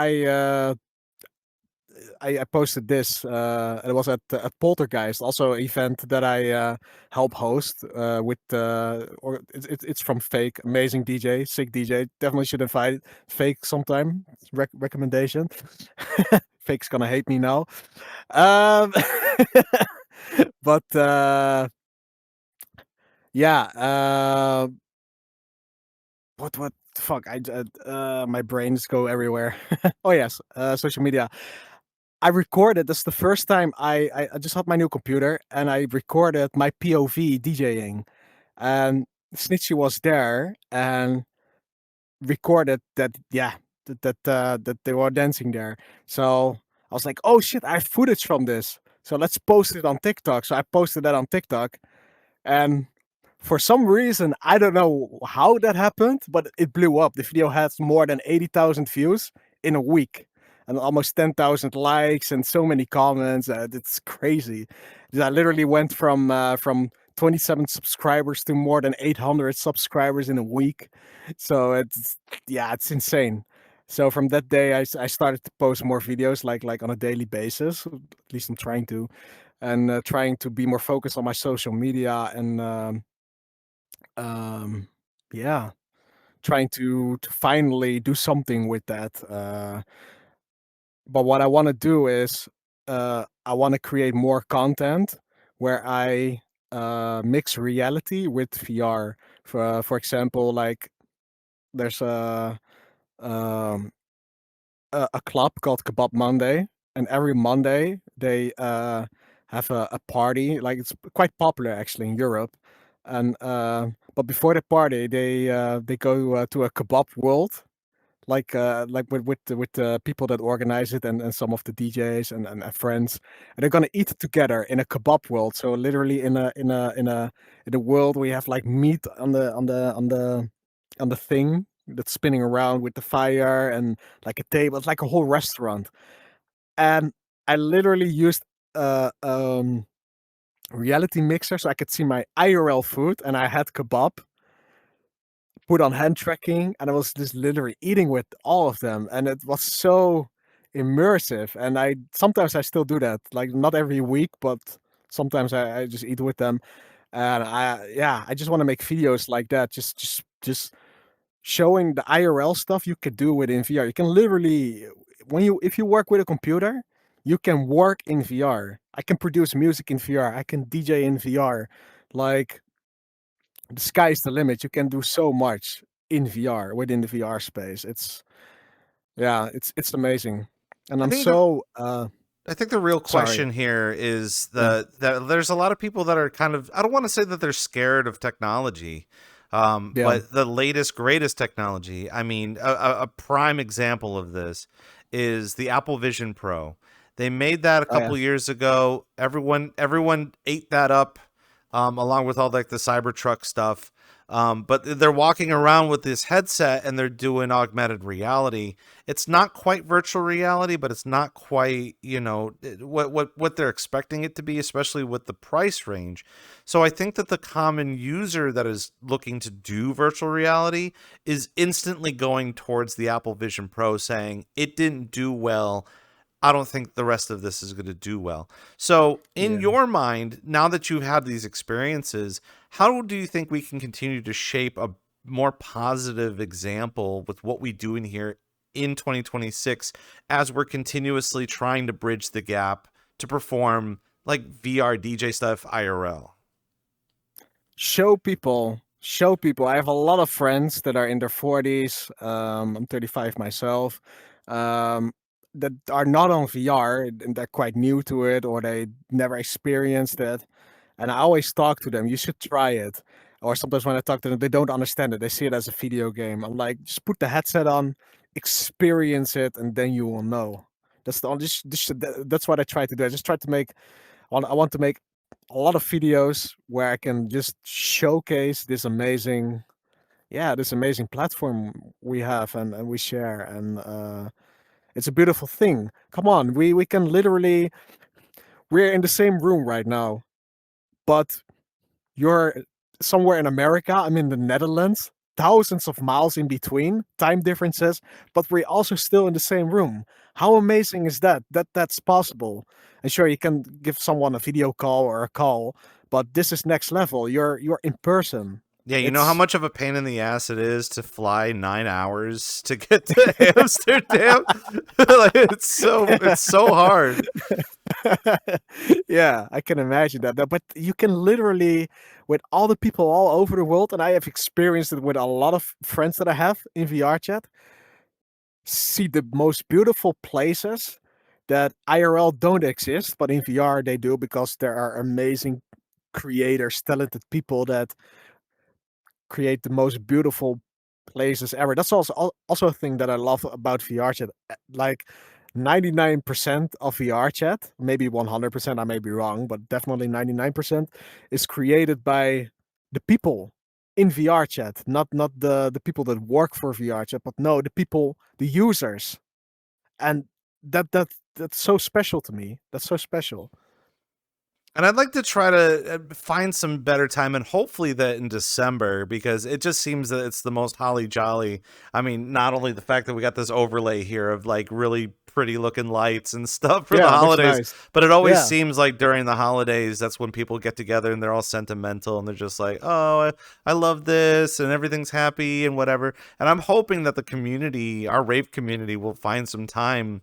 I posted this. It was at Poltergeist, also an event that I help host with. Or it's from Fake, amazing DJ, sick DJ. Definitely should invite Fake sometime. Recommendation. Fake's gonna hate me now. Um, but yeah. What the fuck? My brains go everywhere. Oh yes, social media. I recorded. That's the first time I just had my new computer and I recorded my POV DJing, and Snitchy was there and recorded that. Yeah, that they were dancing there. So I was like, oh shit, I have footage from this. So let's post it on TikTok. So I posted that on TikTok, and for some reason, I don't know how that happened, but it blew up. The video has more than 80,000 views in a week and almost 10,000 likes and so many comments. It's crazy. I literally went from 27 subscribers to more than 800 subscribers in a week. So it's insane. So from that day, I started to post more videos like on a daily basis. At least I'm trying to, and trying to be more focused on my social media and um, yeah, trying to finally do something with that. But what I want to do is I want to create more content where I mix reality with VR. For example, like there's um, a club called Kebab Monday, and every Monday they have a party. Like it's quite popular actually in Europe, and but before the party they go to a kebab world, like with the people that organize it and some of the DJs and friends, and they're gonna eat together in a kebab world. So literally in a world where you have like meat on the thing that's spinning around with the fire and like a table. It's like a whole restaurant. And I literally used a reality mixer so I could see my IRL food, and I had kebab, put on hand tracking, and I was just literally eating with all of them, and it was so immersive. And I sometimes I still do that, like not every week, but Sometimes I just eat with them, and I just want to make videos like that. Just showing the IRL stuff you could do within VR. You can literally, if you work with a computer, you can work in VR. I can produce music in VR. I can DJ in VR. Like, the sky's the limit. You can do so much in VR within the VR space. It's amazing, and I I'm think the so I think the real sorry. question here is Yeah, that there's a lot of people that are kind of, I don't want to say that they're scared of technology, yeah, but the latest greatest technology. I mean, a prime example of this is the Apple Vision Pro. They made that a oh yeah, couple years ago. Everyone ate that up, along with all like the Cybertruck stuff. But they're walking around with this headset and they're doing augmented reality. It's not quite virtual reality, but it's not quite, what they're expecting it to be, especially with the price range. So I think that the common user that is looking to do virtual reality is instantly going towards the Apple Vision Pro, saying it didn't do well. I don't think the rest of this is going to do well. So, in yeah. your mind, now that you've had these experiences, how do you think we can continue to shape a more positive example with what we do in here in 2026 as we're continuously trying to bridge the gap to perform like VR DJ stuff IRL? Show people. I have a lot of friends that are in their 40s. I'm 35 myself. Um, that are not on VR and they're quite new to it, or they never experienced it. And I always talk to them. You should try it. Or sometimes when I talk to them, they don't understand it. They see it as a video game. I'm like, just put the headset on, experience it, and then you will know. That's the only. That's what I try to do. I just try to make. I want to make a lot of videos where I can just showcase this amazing platform we have and we share, and it's a beautiful thing. Come on, we can literally, we're in the same room right now, but you're somewhere in America, I'm in the Netherlands, thousands of miles in between, time differences, but we're also still in the same room. How amazing is that? That's possible. And sure, you can give someone a video call or a call, but this is next level. You're in person. Yeah, you know how It's much of a pain in the ass it is to fly 9 hours to get to Amsterdam? Like, it's so hard. yeah, I can imagine that. But you can literally, with all the people all over the world, and I have experienced it with a lot of friends that I have in VR chat, see the most beautiful places that IRL don't exist, but in VR they do, because there are amazing creators, talented people that create the most beautiful places ever. That's also a thing that I love about VR chat. Like 99% of VR chat, maybe 100%, I may be wrong, but definitely 99% is created by the people in VR chat, not the people that work for VR chat, but no, the people, the users. And that's so special to me. That's so special. And I'd like to try to find some better time, and hopefully that in December, because it just seems that it's the most holly jolly. I mean, not only the fact that we got this overlay here of like really pretty looking lights and stuff for the Yeah, it looks holidays, nice. but it always Yeah. seems like during the holidays, that's when people get together and they're all sentimental and they're just like, oh, I love this and everything's happy and whatever. And I'm hoping that the community, our rave community, will find some time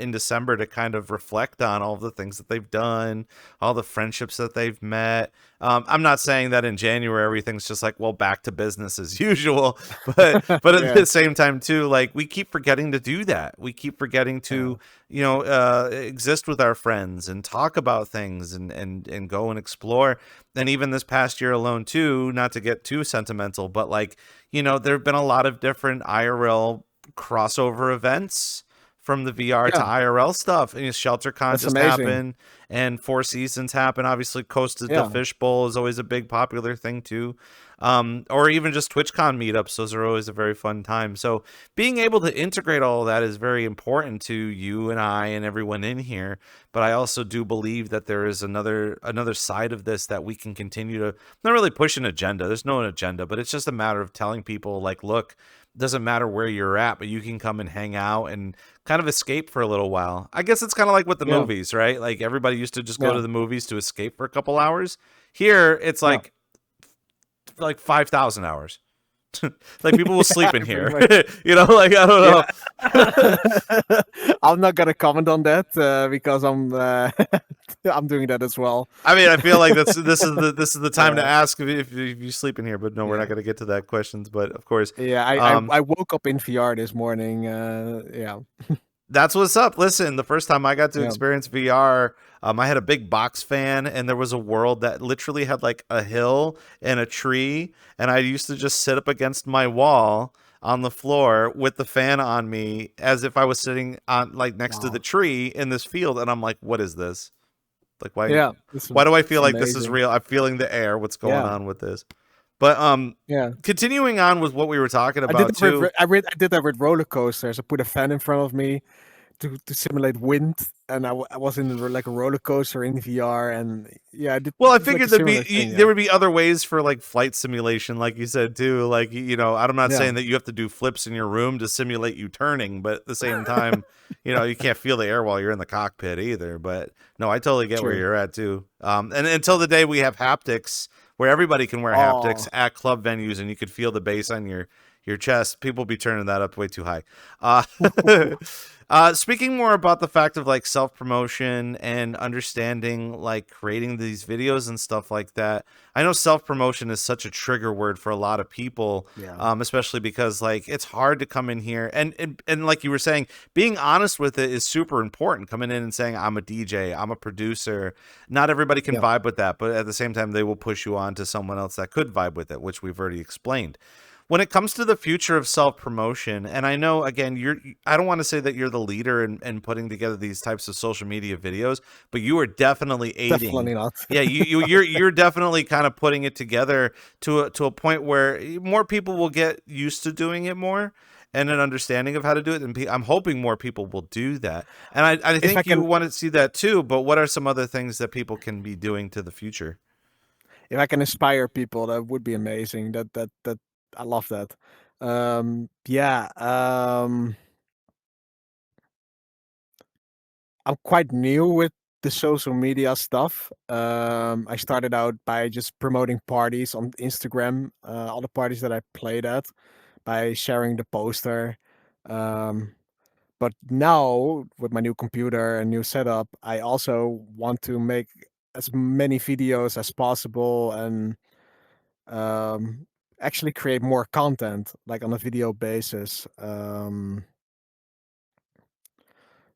in December to kind of reflect on all the things that they've done, all the friendships that they've met. I'm not saying that in January everything's just like, well, back to business as usual, but at Yeah. the same time too, like we keep forgetting to do that. We keep forgetting Yeah. to, exist with our friends and talk about things and go and explore. And even this past year alone too, not to get too sentimental, but like, there have been a lot of different IRL crossover events from the VR to Yeah. IRL stuff. And ShelterCon That's just amazing. happened, and Four Seasons happened. Obviously, Coast to the Yeah. Fish Bowl is always a big popular thing too. or even just TwitchCon meetups. Those are always a very fun time. So being able to integrate all of that is very important to you and I and everyone in here. But I also do believe that there is another side of this that we can continue to not really push an agenda. There's no agenda, but it's just a matter of telling people like, look, doesn't matter where you're at, but you can come and hang out and kind of escape for a little while. I guess it's kind of like with the Yeah. movies, right? Like everybody used to just go Yeah. to the movies to escape for a couple hours. Here, it's Yeah. like 5,000 hours. Like people will sleep in here. Pretty You know, like I don't know. Yeah. I'm not gonna comment on that because I'm I'm doing that as well. I mean, I feel like this is the time to Yeah. ask if you sleep in here, but no, we're not Yeah. going to get to that questions. But of course, Yeah, um, I woke up in VR this morning. Yeah. that's what's up. Listen, the first time I got to Yeah. experience VR, I had a big box fan, and there was a world that literally had like a hill and a tree, and I used to just sit up against my wall on the floor with the fan on me as if I was sitting on like next to the Wow. tree in this field, and I'm like, what is this? Like Yeah. why do I feel It's like this is amazing. real? I'm feeling the air. What's going Yeah. on with this? But Yeah. continuing on with what we were talking I did about that too. I did that with roller coasters. I put a fan in front of me to simulate wind, and I was in like a roller coaster in VR, and yeah, I did Well, I it's like figured a similar thing. there Yeah. would be other ways for like flight simulation, like you said too. Like I'm not Yeah. saying that you have to do flips in your room to simulate you turning, but at the same time, you can't feel the air while you're in the cockpit either. But no, I totally get where True. you're at too. And until the day we have haptics, where everybody can wear haptics Oh. at club venues, and you could feel the bass on your chest, people be turning that up way too high. Uh, speaking more about the fact of like self promotion and understanding like creating these videos and stuff like that. I know self promotion is such a trigger word for a lot of people, Yeah. especially because like it's hard to come in here and like you were saying, being honest with it is super important. Coming in and saying I'm a DJ, I'm a producer. Not everybody can Yeah. vibe with that, but at the same time, they will push you on to someone else that could vibe with it, which we've already explained. When it comes to the future of self promotion, and I know again, I don't want to say that you're the leader in putting together these types of social media videos, but you are definitely aiding. Definitely not. Yeah, you're definitely kind of putting it together to a point where more people will get used to doing it more and an understanding of how to do it. And I'm hoping more people will do that. And I If I think you can want to see that too. But what are some other things that people can be doing to the future? if I can inspire people, that would be amazing. That I love that. Yeah. I'm quite new with the social media stuff. I started out by just promoting parties on Instagram, all the parties that I played at, by sharing the poster. Um, but now, with my new computer and new setup, I also want to make as many videos as possible and um, actually create more content, like on a video basis.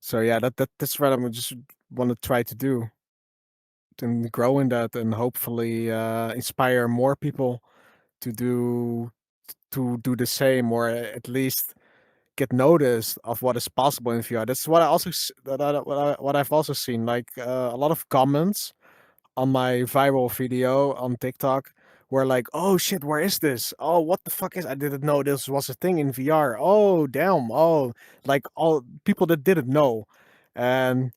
So yeah, that's what I'm just want to try to do and grow in that, and hopefully inspire more people to do the same, or at least get noticed of what is possible in VR. That's what I also what I've also seen. Like a lot of comments on my viral video on TikTok were like, "Oh shit, where is this? Oh, what the fuck is? I didn't know this was a thing in VR. Oh damn. Oh, like all people that didn't know." And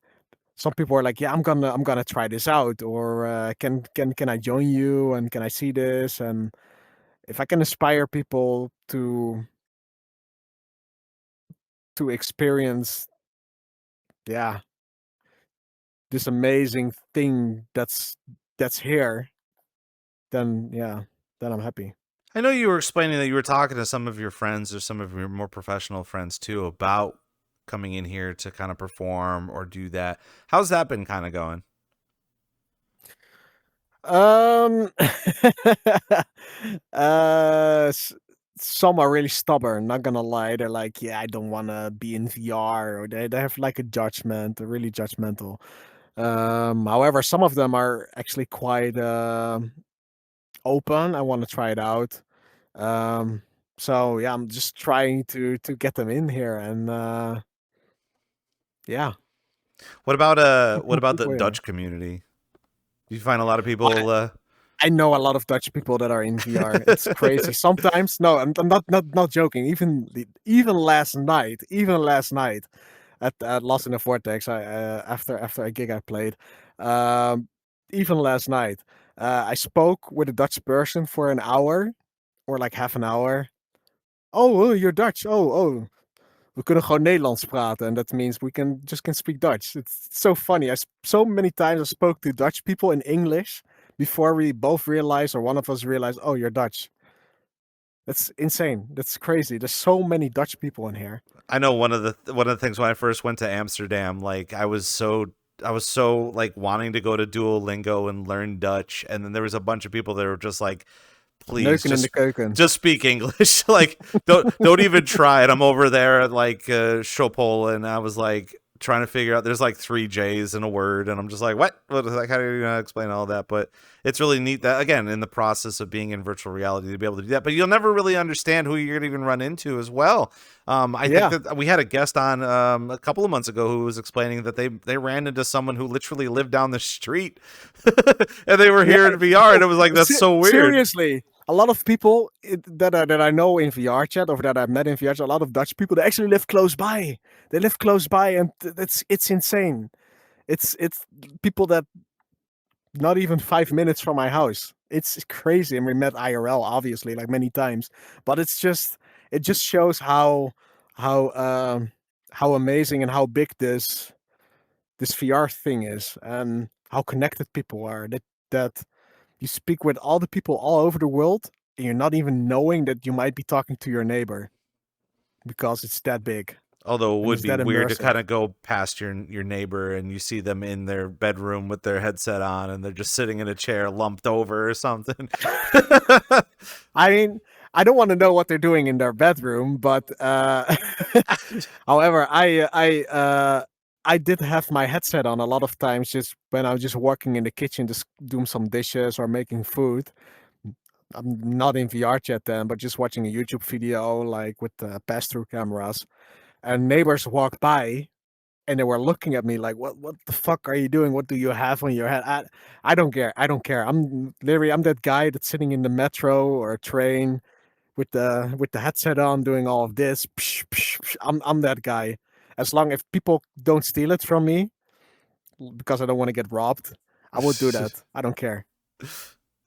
some people are like, "Yeah, I'm gonna try this out," or can I join you and can I see this? And if I can inspire people to experience, yeah, this amazing thing that's here, then yeah, then I'm happy. I know you were explaining that you were talking to some of your friends or some of your more professional friends too about coming in here to kind of perform or do that. How's that been kind of going? Um, s some are really stubborn, not gonna lie. They're like, "Yeah, I don't wanna be in VR," or they have like a judgment, they're really judgmental. However, some of them are actually quite open. I wanna try it out. Um, so yeah, I'm just trying to get them in here and yeah, What about get what more about the people in. Dutch community? Do you find a lot of Well, people? I know a lot of Dutch people that are in VR. It's crazy. Sometimes, no, I'm not joking. Even last night, at Lost in the Vortex, I after a gig I played, um, even last night, I spoke with a Dutch person for an hour or like half an hour. Oh, you're Dutch. Oh, we kunnen gewoon Nederlands praten, and that means we can speak Dutch. It's so funny. So many times I spoke to Dutch people in English before we both realized, or one of us realized, oh, you're Dutch. That's insane. That's crazy. There's so many Dutch people in here. I know one of the things when I first went to Amsterdam, like I was so like wanting to go to Duolingo and learn Dutch, and then there was a bunch of people that were just like, please Neuken in de keuken. just speak English. Like don't even try it. I'm over there at like Schiphol, and I was like trying to figure out there's like 3 J's in a word, and I'm just like, what is like, how do you explain all that? But it's really neat that, again, in the process of being in virtual reality, to be able to do that. But you'll never really understand who you're gonna even run into as well. I think that we had a guest on a couple of months ago who was explaining that they ran into someone who literally lived down the street and they were here in VR, and it was like, that's so weird. Seriously, a lot of people that I know in VRChat, or that I've met in VRChat, a lot of Dutch people, they actually live close by. They live close by, and it's insane. It's people that not even 5 minutes from my house. It's crazy, and we met IRL obviously like many times. But it just shows how amazing and how big this VR thing is, and how connected people are. That you speak with all the people all over the world, and you're not even knowing that you might be talking to your neighbor, because it's that big. Although it And would it's be that weird to immersive. kind of go past your neighbor and you see them in their bedroom with their headset on and they're just sitting in a chair lumped over or something. I mean, I don't want to know what they're doing in their bedroom, but however, I did have my headset on a lot of times, just when I was just working in the kitchen, just doing some dishes or making food. I'm not in VR chat then, but just watching a YouTube video, like with the pass-through cameras, and neighbors walked by and they were looking at me like, what the fuck are you doing? What do you have on your head? I don't care. I don't care. I'm that guy that's sitting in the metro or a train with the headset on, doing all of this. Psh, psh, psh. I'm that guy. As long as people don't steal it from me, because I don't want to get robbed, I will do that. I don't care.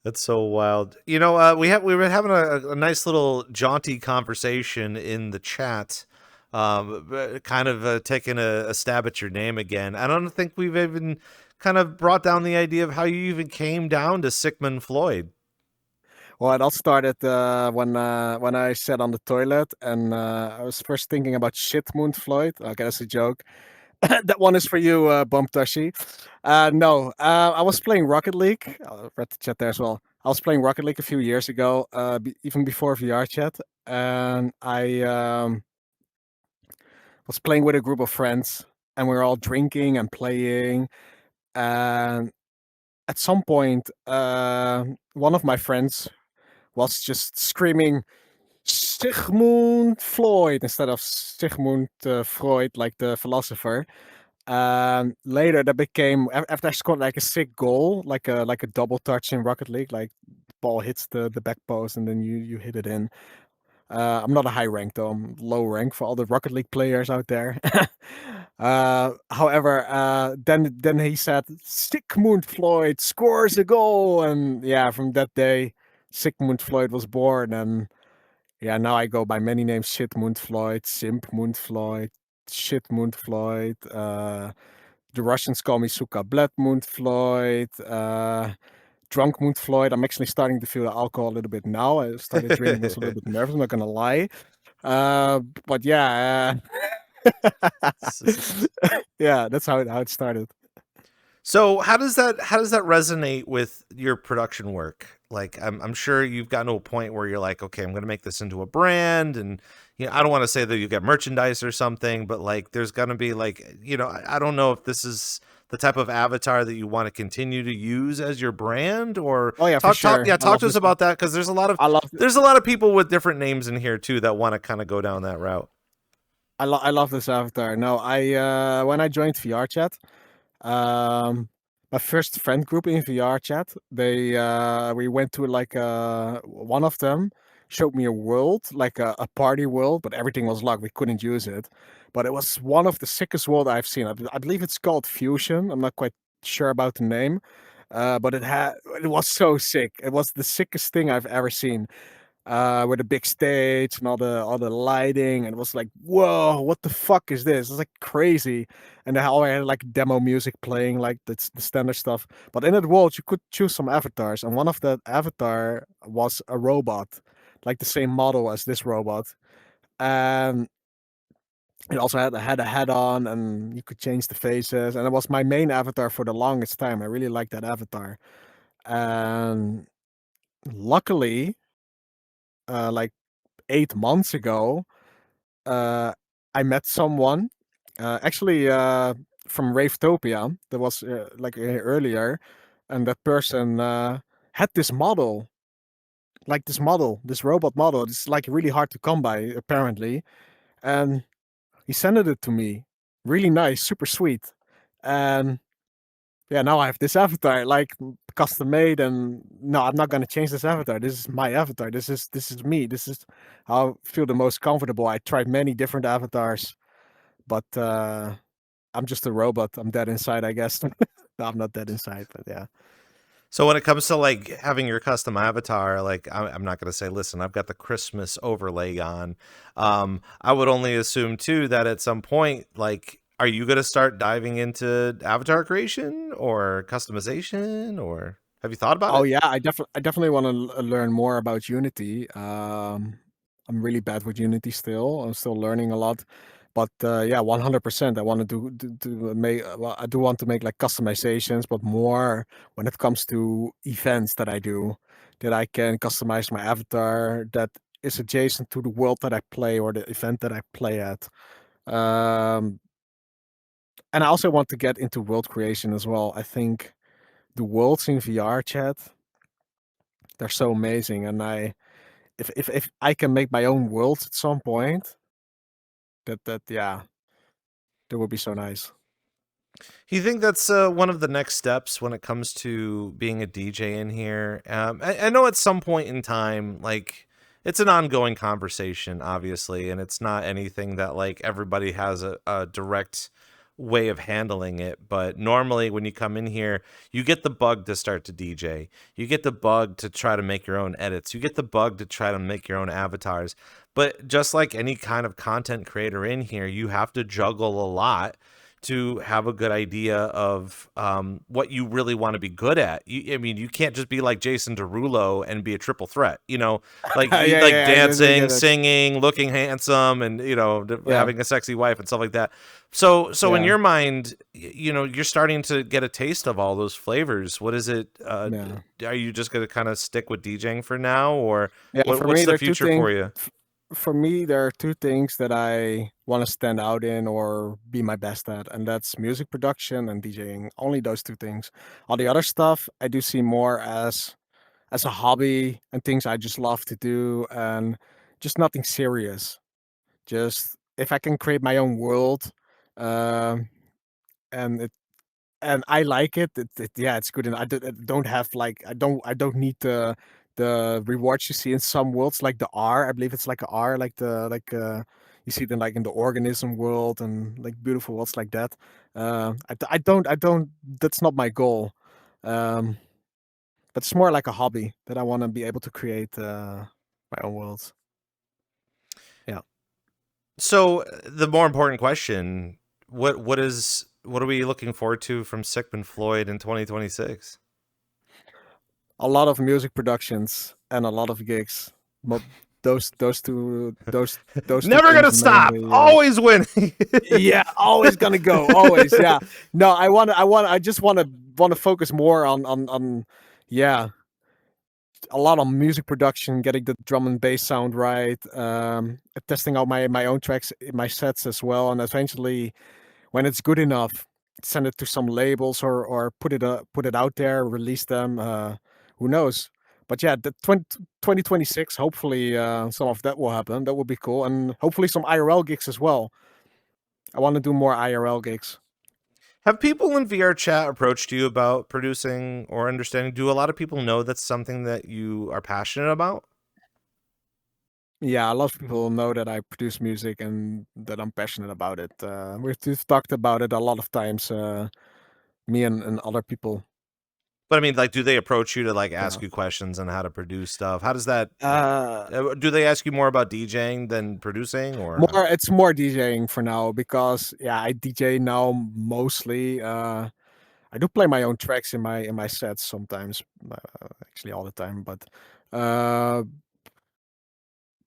That's so wild. We were having a nice little jaunty conversation in the chat, kind of taking a stab at your name again. I don't think we've even kind of brought down the idea of how you even came down to Sickmund Floyd. Well, it all started when I sat on the toilet, and I was first thinking about Sickmund Floyd. Okay, that's a joke. That one is for you, Bumptashi. No, I was playing Rocket League. I'll read the chat there as well. I was playing Rocket League a few years ago, even before VRChat, and I was playing with a group of friends, and we were all drinking and playing. And at some point, one of my friends was just screaming Sickmund Floyd instead of Sigmund Freud, like the philosopher. Later, that became, after I scored like a sick goal, like a double touch in Rocket League, like the ball hits the back post and then you hit it in. I'm not a high rank though. I'm low rank for all the Rocket League players out there. However, then he said Sickmund Floyd scores a goal, and yeah, from that day, Sickmund Floyd was born, and yeah, now I go by many names: Shitmund Floyd, Simpmund Floyd, Shitmund Floyd. The Russians call me Suka Bledmund Floyd. Drunkmund Floyd. I'm actually starting to feel the alcohol a little bit now. I started drinking, was a little bit nervous, I'm not gonna lie. But yeah, yeah, that's how it started. So how does that resonate with your production work? Like, I'm sure you've gotten to a point where you're like, okay, I'm going to make this into a brand, and I don't want to say that you get merchandise or something, but like, there's going to be like, I don't know if this is the type of avatar that you want to continue to use as your brand, or Oh yeah, for sure. talk to us about that, because there's a lot of people with different names in here too that want to kind of go down that route. I love this avatar. No, I when I joined VRChat, my first friend group in VRChat. We went to like one of them showed me a world, like a party world, but everything was locked. We couldn't use it. But it was one of the sickest world I've seen. I believe it's called Fusion. I'm not quite sure about the name. But it was so sick. It was the sickest thing I've ever seen. With a big stage and all the lighting, and it was like, whoa, what the fuck is this? It's like crazy. And they all had like demo music playing, like the standard stuff. But in that world, you could choose some avatars, and one of the avatar was a robot, like the same model as this robot. And it also had a head on, and you could change the faces. And it was my main avatar for the longest time. I really liked that avatar. And luckily, like 8 months ago, uh, I met someone, actually from Ravetopia, that was like earlier, and that person had this model, this robot model. It's like really hard to come by, apparently, and he sent it to me. Really nice, super sweet, and yeah, now I have this avatar, like custom made, and no, I'm not gonna change this avatar. This is my avatar. This is me. This is how I feel the most comfortable. I tried many different avatars, but I'm just a robot. I'm dead inside, I guess. No, I'm not dead inside, but yeah. So when it comes to like having your custom avatar, like I'm not going to say, listen, I've got the Christmas overlay on. I would only assume too that at some point, like, are you going to start diving into avatar creation or customization, or have you thought about Oh it? yeah, I definitely want to learn more about Unity. I'm really bad with Unity still. I'm still learning a lot, but yeah, 100%. I want to do make. Well, I do want to make like customizations, but more when it comes to events that I do, that I can customize my avatar that is adjacent to the world that I play or the event that I play at. Um, and I also want to get into world creation as well. I think the worlds in VR chat, they're so amazing, and if I can make my own worlds at some point, that yeah, that would be so nice. You think that's one of the next steps when it comes to being a DJ in here? I know at some point in time, like it's an ongoing conversation, obviously, and it's not anything that like everybody has a direct way of handling it. But normally, when you come in here, you get the bug to start to DJ. You get the bug to try to make your own edits. You get the bug to try to make your own avatars. But just like any kind of content creator in here, you have to juggle a lot to have a good idea of what you really want to be good at. I mean, you can't just be like Jason Derulo and be a triple threat. You know, like Yeah, you like yeah, I dancing, get it. singing, looking handsome, and Yeah, having a sexy wife and stuff like that. So in yeah, your mind, you're starting to get a taste of all those flavors. What is it? yeah, Are you just going to kind of stick with DJing for now, or yeah. For what's me, the there are two future things. for you? For me, there are two things that I want to stand out in or be my best at, and that's music production and DJing. Only those two things. All the other stuff, I do see more as a hobby and things I just love to do, and just nothing serious. Just if I can create my own world, um, and and I like it. Yeah, it's good. And I don't have like I don't need the rewards you see in some worlds, like the R. I believe it's like a R, like you see them like in the organism world and like beautiful worlds like that. I don't. That's not my goal. Um, but it's more like a hobby that I want to be able to create my own worlds. Yeah. So the more important question, what are we looking forward to from Sickmund Floyd in 2026? A lot of music productions and a lot of gigs. Mo- those two Never gonna things stop, mainly. always winning. Yeah, always gonna go. Always, yeah. No, I just want to focus more on yeah, a lot on music production, getting the drum and bass sound right, testing out my own tracks, my sets as well, and eventually when it's good enough, send it to some labels or put it out there, release them. Who knows? But yeah, the 2026, hopefully some of that will happen. That would be cool, and hopefully some IRL gigs as well. I want to do more IRL gigs. Have people in VR chat approached you about producing or understanding? Do a lot of people know that's something that you are passionate about? Yeah, a lot of people know that I produce music and that I'm passionate about it. We've talked about it a lot of times, me and other people. But I mean, like, do they approach you to like Yeah. ask you questions on how to produce stuff? How does that? Uh, Do they ask you more about DJing than producing, or? It's more DJing for now because yeah, I DJ now mostly. I do play my own tracks in my sets sometimes, actually all the time. But uh,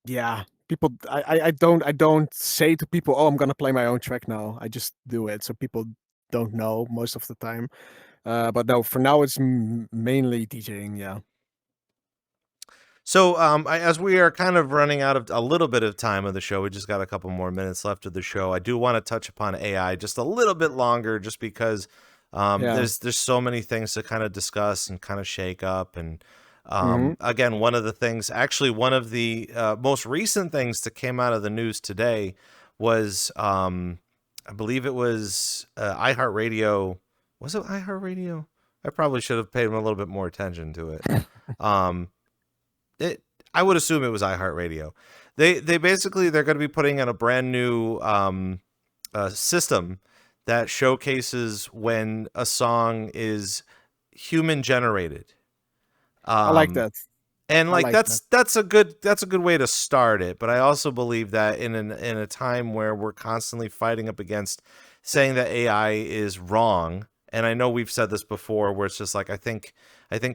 yeah, people, I don't say to people, oh, I'm gonna play my own track now. I just do it, so people don't know most of the time. But no, for now it's mainly DJing. Yeah. So, as we are kind of running out of a little bit of time of the show, we just got a couple more minutes left of the show. I do want to touch upon AI just a little bit longer, just because Yeah. there's so many things to kind of discuss and kind of shake up. And Hmm. again, one of the things, actually, one of the most recent things that came out of the news today was, I believe it was iHeartRadio. Was it iHeartRadio? I probably should have paid a little bit more attention to it. Um, it I would assume it was iHeartRadio. They basically they're going to be putting in a brand new system that showcases when a song is human generated. I like Um, that. and I like like that. that's a good way to start it. But I also believe that in a time where we're constantly fighting up against saying that AI is wrong, and I know we've said this before, where it's just like I think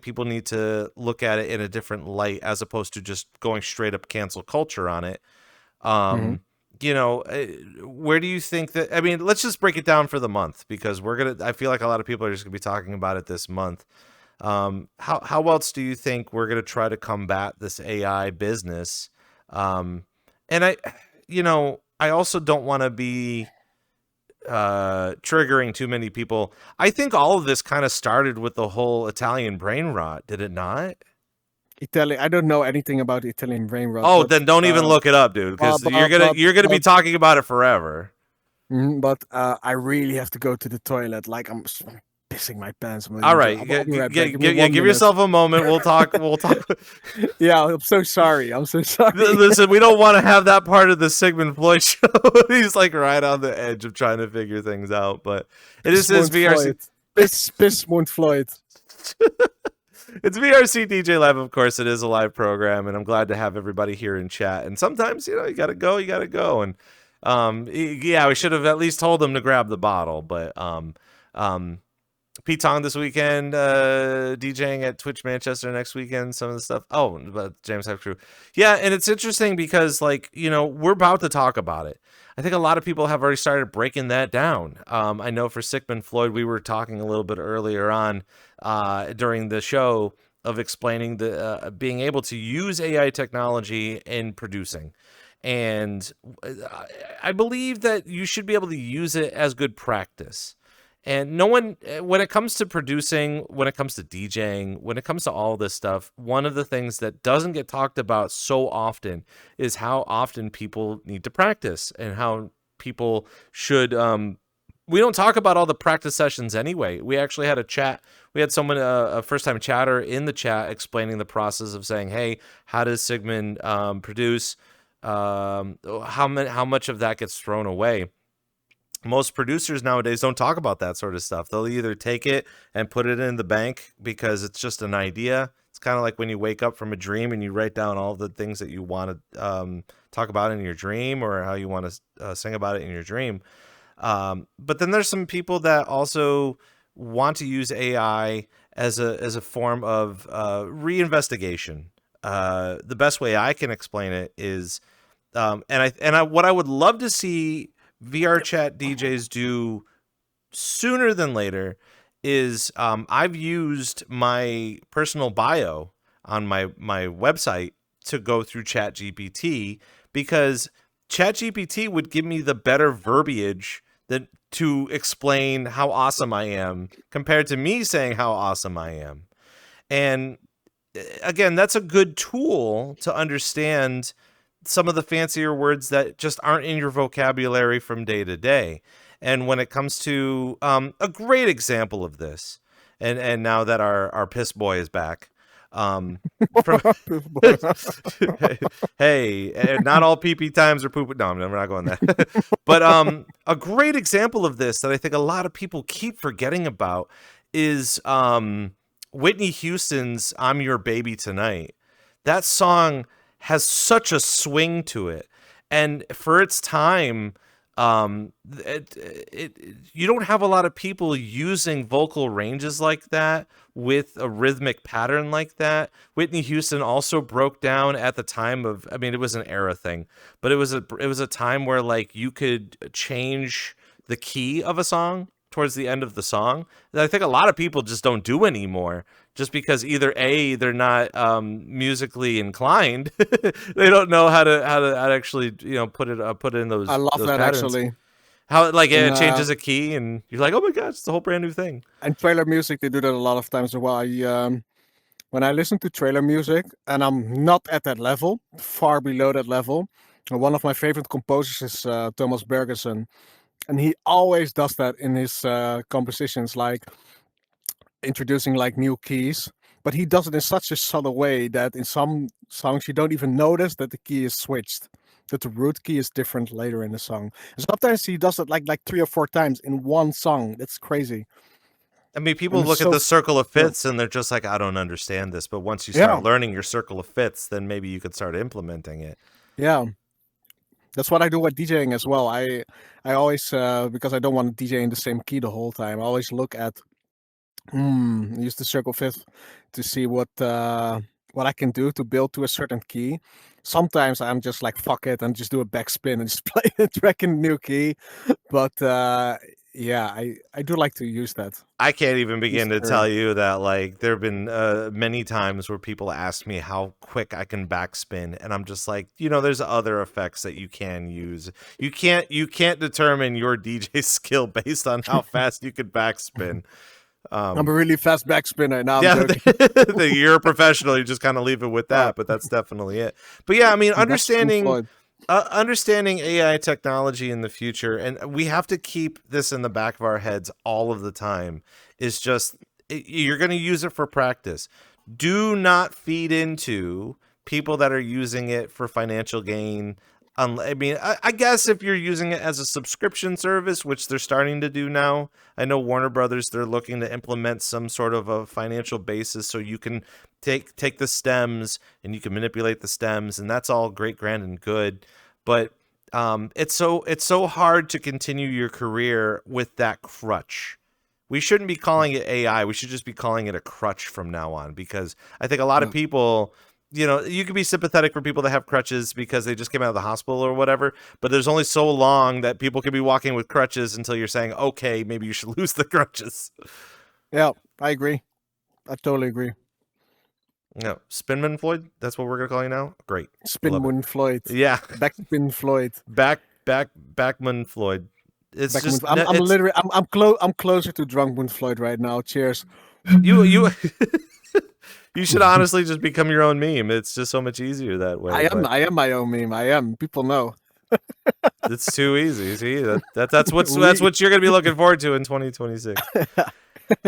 people need to look at it in a different light as opposed to just going straight up cancel culture on it. Hmm. Um, where do you think that? I mean, let's just break it down for the month because we're gonna. I feel like a lot of people are just gonna be talking about it this month. How else do you think we're gonna try to combat this AI business? Um, and I also don't want to be triggering too many people. I think all of this kind of started with the whole Italian brain rot, did it not? Italian. I don't know anything about Italian brain rot, Oh, then don't even look it up, dude, uh, because but you're gonna be talking about it forever. I really have to go to the toilet. Like I'm pissing my pants. All right, I'll be right back. Give me yeah, one give minute. yourself a moment. We'll talk. We'll talk. Yeah, I'm so sorry. I'm so sorry. Listen, we don't want to have that part of the Sickmund Floyd show. He's like right on the edge of trying to figure things out, but it is his Sickmund VRC. Floyd. Pissmund Floyd. It's VRCDJ Live, of course. It is a live program, and I'm glad to have everybody here in chat. And sometimes, you gotta go, you gotta go. And yeah, we should have at least told them to grab the bottle. But Pete Tong this weekend, DJing at Twitch Manchester next weekend, some of the stuff. Oh, but James Hype Crew. Yeah, and it's interesting because, like, we're about to talk about it. I think a lot of people have already started breaking that down. I know for Sickmund Floyd, we were talking a little bit earlier on during the show of explaining the being able to use AI technology in producing. And I believe that you should be able to use it as good practice. And no one, when it comes to producing, when it comes to DJing, when it comes to all this stuff, one of the things that doesn't get talked about so often is how often people need to practice and how people should. We don't talk about all the practice sessions anyway. We actually had a chat. We had someone, a first-time chatter in the chat, explaining the process of saying, "Hey, how does Sickmund produce? How much of that gets thrown away?" Most producers nowadays don't talk about that sort of stuff. They'll either take it and put it in the bank because it's just an idea. It's kind of like when you wake up from a dream and you write down all the things that you want to talk about in your dream or how you want to sing about it in your dream. But then there's some people that also want to use AI as a form of reinvestigation. The best way I can explain it is, what I would love to see VRChat DJs do sooner than later is I've used my personal bio on my website to go through ChatGPT because ChatGPT would give me the better verbiage that to explain how awesome I am compared to me saying how awesome I am. And again, that's a good tool to understand some of the fancier words that just aren't in your vocabulary from day to day. And when it comes to a great example of this, and now that our piss boy is back, from hey, not all PP times are poop. No, we're not going that. But a great example of this that I think a lot of people keep forgetting about is Whitney Houston's "I'm Your Baby Tonight." That song has such a swing to it, and for its time, you don't have a lot of people using vocal ranges like that with a rhythmic pattern like that. Whitney Houston also broke down at the time of, I mean, it was an era thing, but it was a time where like you could change the key of a song towards the end of the song that I think a lot of people just don't do anymore, just because either A, they're not musically inclined, they don't know how to actually put it in those I love that patterns. actually. How like it And changes a key and you're like, oh my gosh, it's a whole brand new thing. and trailer music, they do that a lot of times as well. When I listen to trailer music, and I'm not at that level, far below that level. One of my favorite composers is Thomas Bergerson, and he always does that in his compositions, like introducing like new keys. But he does it in such a subtle way that in some songs you don't even notice that the key is switched, that the root key is different later in the song. And sometimes he does it like 3 or 4 times in one song. That's crazy. I mean, people And it's look at so the circle of yeah. fifths and they're just like, I don't understand this. But once you start learning your circle of fifths, then maybe you could start implementing it. Yeah. That's what I do with DJing as well. I always because I don't want to DJ in the same key the whole time. I always look at use the circle fifth to see what I can do to build to a certain key. Sometimes I'm just like fuck it and just do a backspin and just play a track in a new key. But yeah, I do like to use that. I can't even begin to Easter. tell you that like there have been many times where people ask me how quick I can backspin, and I'm just like, there's other effects that you can use. You can't determine your DJ skill based on how fast you can backspin. I'm a really fast backspinner. Now Yeah, I'm joking. you're a professional. You just kind of leave it with that, but that's definitely it. But yeah, I mean, understanding AI technology in the future, and we have to keep this in the back of our heads all of the time, is just you're going to use it for practice. Do not feed into people that are using it for financial gain. I mean, I guess if you're using it as a subscription service, which they're starting to do now, I know Warner Brothers, they're looking to implement some sort of a financial basis so you can take the stems and you can manipulate the stems, and that's all great, grand, and good. But it's so hard to continue your career with that crutch. We shouldn't be calling it AI. We should just be calling it a crutch from now on, because I think a lot of people, you can be sympathetic for people that have crutches because they just came out of the hospital or whatever, but there's only so long that people can be walking with crutches until you're saying, okay, maybe you should lose the crutches. Yeah, I agree. I totally agree. No, Sickmund Floyd, that's what we're going to call you now? Great. Sickmund Floyd. Yeah. Backspin Floyd. Backman Floyd. It's Backman, just I'm literally I'm closer to Drunkmund Floyd right now. Cheers. You you should honestly just become your own meme. It's just so much easier that way. I am my own meme. I am. People know. It's too easy. See, that's what you're going to be looking forward to in 2026.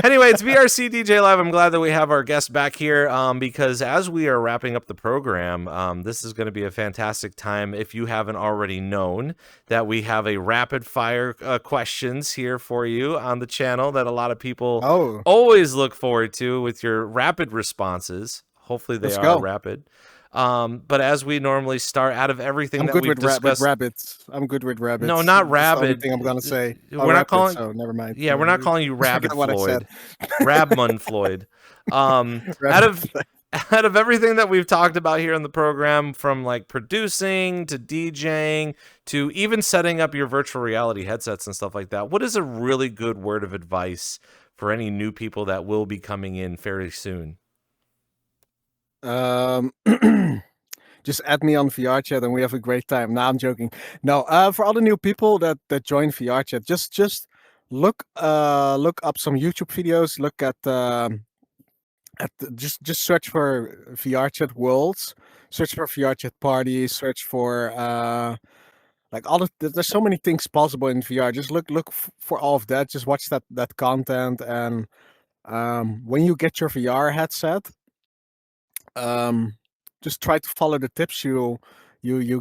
Anyway, it's VRCDJLIVE. I'm glad that we have our guest back here because as we are wrapping up the program, this is going to be a fantastic time. If you haven't already known that we have a rapid fire questions here for you on the channel that a lot of people always look forward to with your rapid responses. Hopefully they are rapid. But as we normally start, out of everything that we've discussed, with rabbits. I'm good with rabbits. No, not rabbit. That's the only thing I'm gonna say. We're not calling. So never mind. Yeah, we're not calling you Rabbit Floyd. I Rabmun Floyd. Out of everything that we've talked about here on the program, from like producing to DJing to even setting up your virtual reality headsets and stuff like that, what is a really good word of advice for any new people that will be coming in fairly soon? Just add me on VRChat and we have a great time. No, I'm joking. No, for all the new people that join VRChat, just look up some YouTube videos. Look at just search for VRChat worlds. Search for VRChat parties. Search for Like there's so many things possible in VR. Just look for all of that. Just watch that content, and when you get your VR headset, um, just try to follow the tips you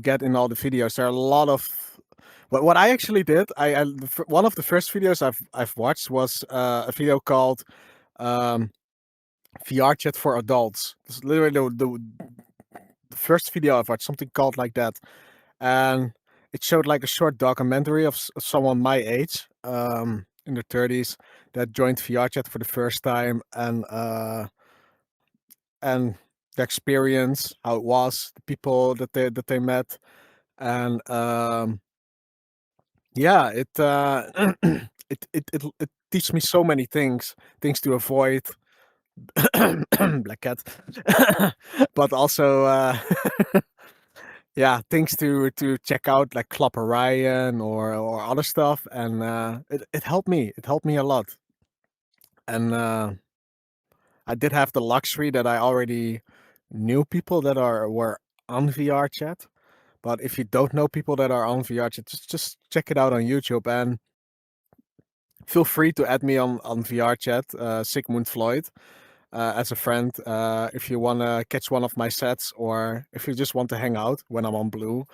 get in all the videos. There are a lot of what I actually did. One of the first videos I've watched was a video called um, VRChat for adults. It's literally the first video I've watched, something called like that, and it showed like a short documentary of someone my age, in their 30s, that joined VRChat for the first time, and the experience, how it was, the people that they met, and yeah, it teaches me so many things to avoid. Black cat. But also yeah, things to check out, like Club Orion or other stuff, and it helped me. It helped me a lot. And I did have the luxury that I already knew people that were on VRChat. But if you don't know people that are on VRChat, just check it out on YouTube, and feel free to add me on VRChat, Sickmund Floyd, as a friend, if you want to catch one of my sets, or if you just want to hang out when I'm on Blue.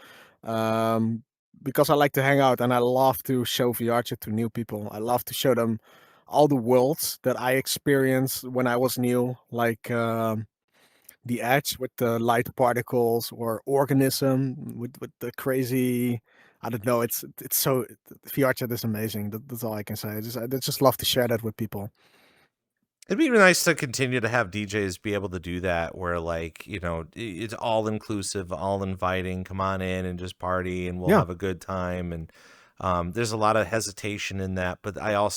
Um, because I like to hang out, and I love to show VRChat to new people. I love to show them all the worlds that I experienced when I was new, like the edge with the light particles, or organism with the crazy. I don't know. It's so VRChat is amazing. That's all I can say. I just love to share that with people. It'd be nice to continue to have DJs be able to do that, where like, it's all inclusive, all inviting. Come on in and just party, and we'll Yeah. have a good time. And there's a lot of hesitation in that, but I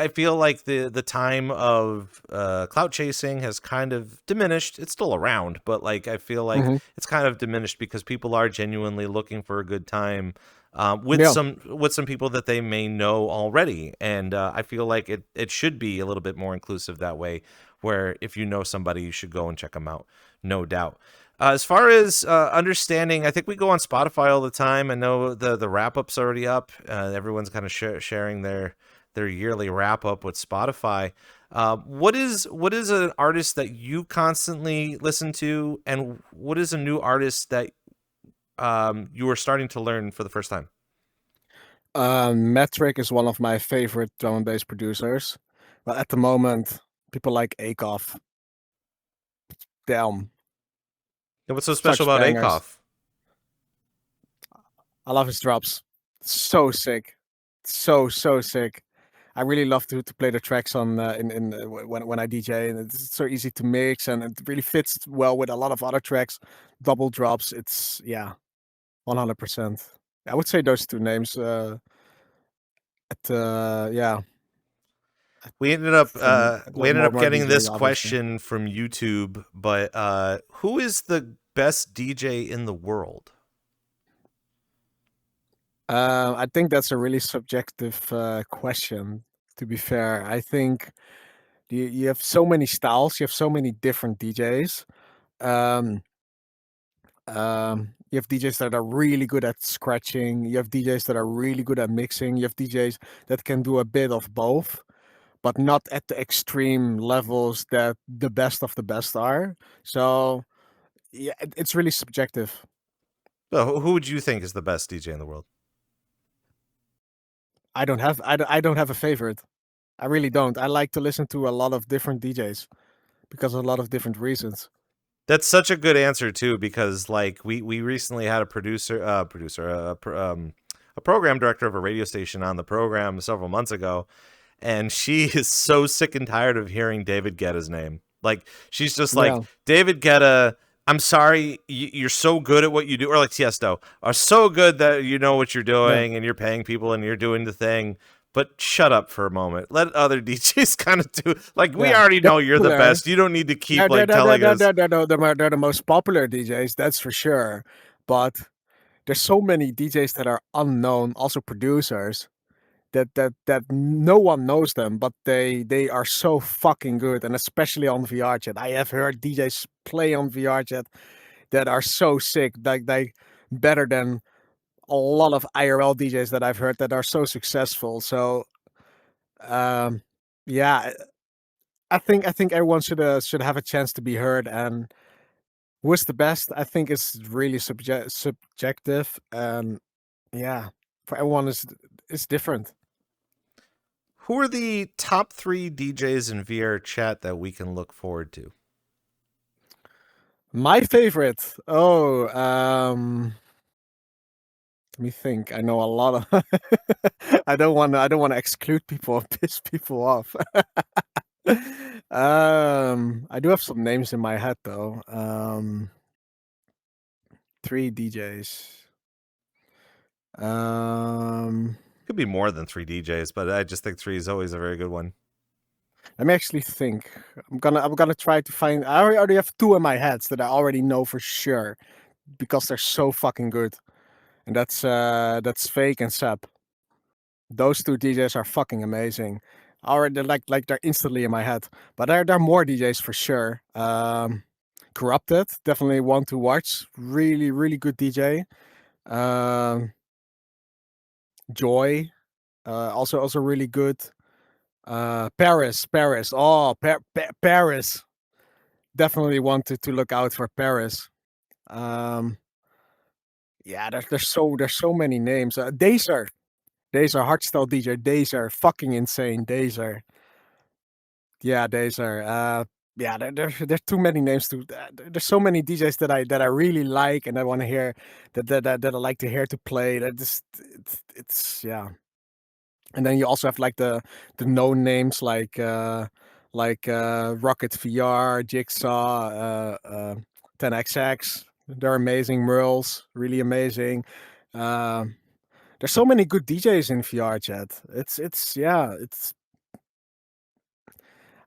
feel like the time of clout chasing has kind of diminished. It's still around, but like I feel like Hmm. it's kind of diminished because people are genuinely looking for a good time. With Yeah. some people that they may know already, and I feel like it should be a little bit more inclusive that way. Where if you know somebody, you should go and check them out, no doubt. As far as understanding, I think we go on Spotify all the time. I know the wrap up's already up. Everyone's kind of sharing their yearly wrap up with Spotify. What is an artist that you constantly listen to, and what is a new artist that you are starting to learn for the first time? Metric is one of my favorite drum and bass producers. But at the moment, people like Akoff. Damn, And what's so special such about bangers. Akoff? I love his drops. So sick. So sick. I really love to play the tracks on when I DJ, and it's so easy to mix, and it really fits well with a lot of other tracks. Double drops. It's, yeah, 100%. I would say those two names. Yeah, We ended up from more getting DJs, this obviously. question from YouTube, but who is the best DJ in the world? I think that's a really subjective question. To be fair, I think you have so many styles, you have so many different DJs. Um, you have DJs that are really good at scratching. You have DJs that are really good at mixing. You have DJs that can do a bit of both, but not at the extreme levels that the best of the best are. So yeah, it's really subjective. So who would you think is the best DJ in the world? I don't have a favorite. I really don't. I like to listen to a lot of different DJs because of a lot of different reasons. That's such a good answer too, because like we recently had a a program director of a radio station on the program several months ago, and she is so sick and tired of hearing David Guetta's name. Like she's just like, Yeah. David Guetta, I'm sorry, you're so good at what you do, or like Tiesto are so good that you know what you're Yeah. doing and you're paying people and you're doing the thing. But shut up for a moment. Let other DJs kind of do. Like we Yeah. already They're know you're the popular. best. You don't need to keep They're like telling us. they're the most popular DJs, that's for sure. But there's so many DJs that are unknown, also producers, that no one knows them, but they are so fucking good, and especially on VRChat. I have heard DJs play on VRChat that are so sick, like better than a lot of IRL DJs that I've heard that are so successful. So yeah, I think everyone should have a chance to be heard. And who is the best? I think it's really subjective. And yeah, for everyone is different. Who are the top 3 DJs in VR chat that we can look forward to? My favorite. Oh, let me think. I know a lot of. I don't want to exclude people or piss people off. I do have some names in my head though. 3 DJs. Could be more than 3 DJs, but I just think 3 is always a very good one. Let me actually think. I'm gonna try to find. I already have 2 in my head that I already know for sure because they're so fucking good, and that's Fake and Sap. Those 2 DJs are fucking amazing. Already like they're instantly in my head. But there are more DJs for sure. Corrupted, definitely one to watch. Really, really good DJ. Joy, also really good. Paris. Oh, Paris. Definitely wanted to look out for Paris. Yeah, there's so many names. Dazer hardstyle DJ. Dazer, fucking insane. Dazer. Yeah, Dazer. Yeah, there's too many names to. There's so many DJs that I really like and I want to hear that I like to hear to play. That just it's yeah. And then you also have like the known names like Rocket VR, Jigsaw, 10XX. They're amazing. Merles, really amazing. There's so many good DJs in VR chat. It's yeah. It's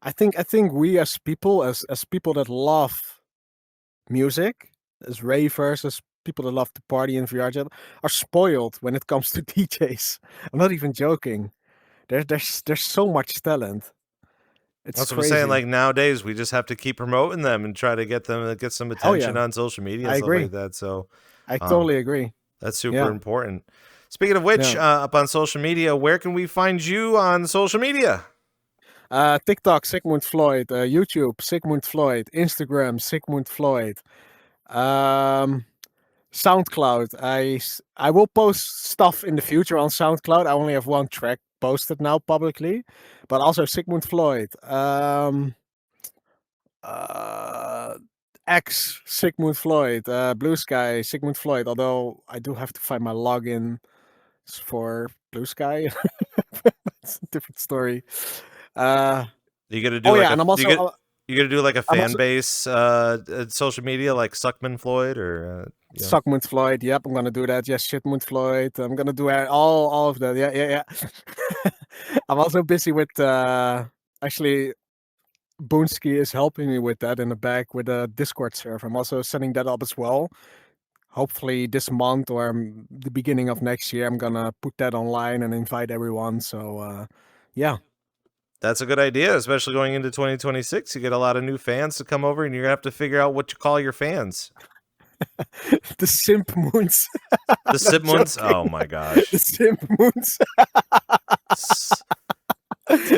I think we as people as people that love music, as ravers, as people that love to party in VR chat, are spoiled when it comes to DJs. I'm not even joking. There's so much talent. It's That's what I'm saying. crazy. Like nowadays, we just have to keep promoting them and try to get them get some Hell yeah. attention on social media I and stuff agree. like that. So I totally agree. that's super Yeah. important. Speaking of which, Yeah. up on social media, where can we find you on social media? TikTok, Sickmund Floyd. YouTube, Sickmund Floyd. Instagram, Sickmund Floyd. SoundCloud. I will post stuff in the future on SoundCloud. I only have 1 track posted now publicly, but also Sickmund Floyd. X Sickmund Floyd. Blue Sky Sickmund Floyd. Although I do have to find my login for Blue Sky. It's a different story. You got to do Oh like yeah, a and I'm also you got to do like a I'm fan also base social media like Sickmund Floyd or Sickmund Floyd. Yep, I'm gonna do that. Yes, Shitmund Floyd. I'm gonna do all of that. Yeah. I'm also busy with actually Boonsky is helping me with that in the back with a Discord server. I'm also setting that up as well. Hopefully this month or the beginning of next year, I'm gonna put that online and invite everyone. So yeah. That's a good idea, especially going into 2026. You get a lot of new fans to come over, and you're gonna have to figure out what you call your fans. The Simp Moons. The Sickmunds? Oh my gosh. The Simp Moons.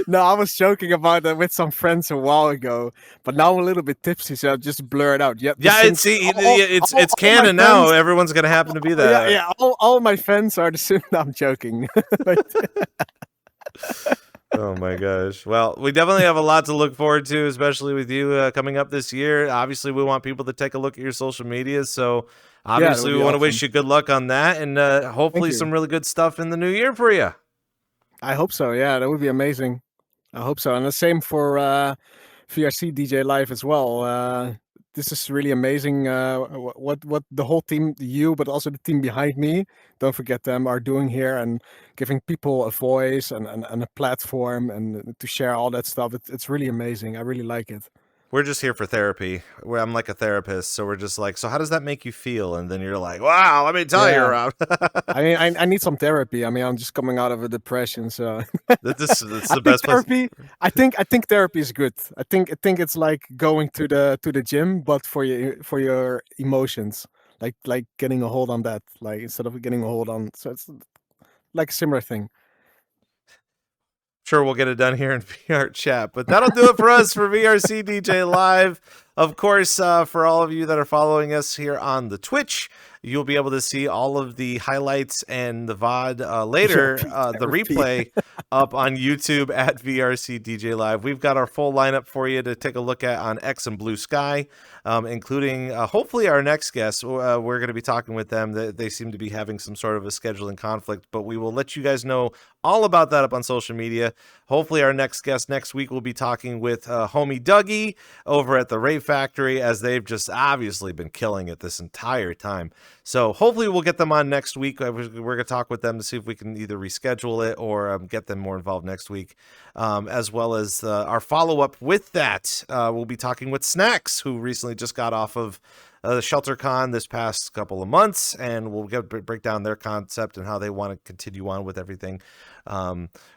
No, I was joking about that with some friends a while ago, but now I'm a little bit tipsy, so I'll just blur it out. Yep, Yeah, it's canon now. Everyone's gonna happen to be that. Yeah. All my friends are the Simp. No, I'm joking. Oh my gosh. Well, we definitely have a lot to look forward to, especially with you coming up this year. Obviously, we want people to take a look at your social media. So obviously, we want to wish you good luck on that and hopefully some really good stuff in the new year for you. I hope so. Yeah, that would be amazing. I hope so. And the same for VRCDJLIVE as well. This is really amazing. What the whole team, you, but also the team behind me, don't forget them, are doing here and giving people a voice and a platform and to share all that stuff. It's really amazing. I really like it. We're just here for therapy. I'm like a therapist, so we're just like, so how does that make you feel? And then you're like, wow, let me tell you, Rob. I mean, I need some therapy. I mean, I'm just coming out of a depression, so that's the best therapy. I think therapy is good. I think it's like going to the gym, but for your emotions. like getting a hold on that, like instead of getting a hold on. So it's like a similar thing. Sure, we'll get it done here in VRChat, but that'll do it for us for VRCDJ Live. Of course, for all of you that are following us here on the Twitch, you'll be able to see all of the highlights and the VOD later, the replay up on YouTube at VRCDJ Live. We've got our full lineup for you to take a look at on X and Blue Sky, including hopefully our next guest. We're going to be talking with them. They seem to be having some sort of a scheduling conflict, but we will let you guys know all about that up on social media. Hopefully our next guest next week will be talking with homie Dougie over at the Rave Factory, as they've just obviously been killing it this entire time. So hopefully we'll get them on next week. We're going to talk with them to see if we can either reschedule it or get them more involved next week, as well as our follow-up with that. We'll be talking with Snacks, who recently just got off of the ShelterCon this past couple of months, and we'll break down their concept and how they want to continue on with everything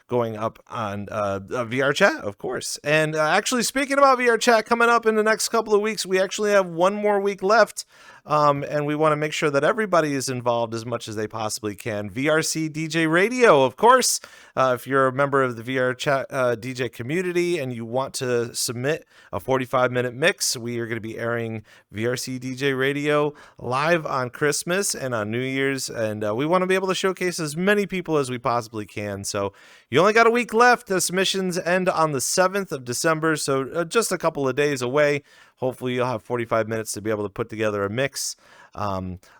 going up on VRChat, of course. And actually, speaking about VRChat, coming up in the next couple of weeks, we actually have one more week left, and we want to make sure that everybody is involved as much as they possibly can. VRC DJ Radio, of course. If you're a member of the VRChat DJ community and you want to submit a 45-minute mix, we are going to be airing VRC DJ Radio live on Christmas and on New Year's, and we want to be able to showcase as many people as we possibly can. So you only got a week left. The submissions end on the 7th of December, so just a couple of days away. Hopefully you'll have 45 minutes to be able to put together a mix.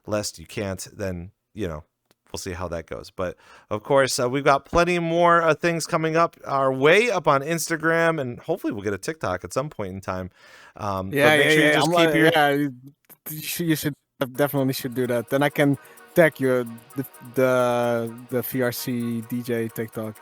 Lest you can't, then, you know, we'll see how that goes. But of course, we've got plenty more things coming up our way up on Instagram, and hopefully we'll get a TikTok at some point in time. You should definitely should do that. Then I can tag you the VRC DJ TikTok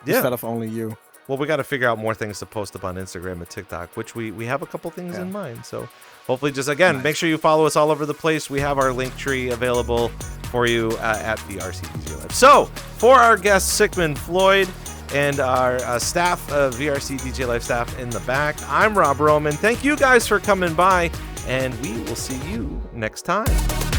instead of only you. Well, we got to figure out more things to post up on Instagram and TikTok, which we have a couple things in mind. So hopefully, just again, make sure you follow us all over the place. We have our link tree available for you at VRCDJLIVE. So for our guest, Sickmund Floyd, and our staff, VRCDJLIVE staff in the back, I'm Rob Roman. Thank you guys for coming by, and we will see you next time.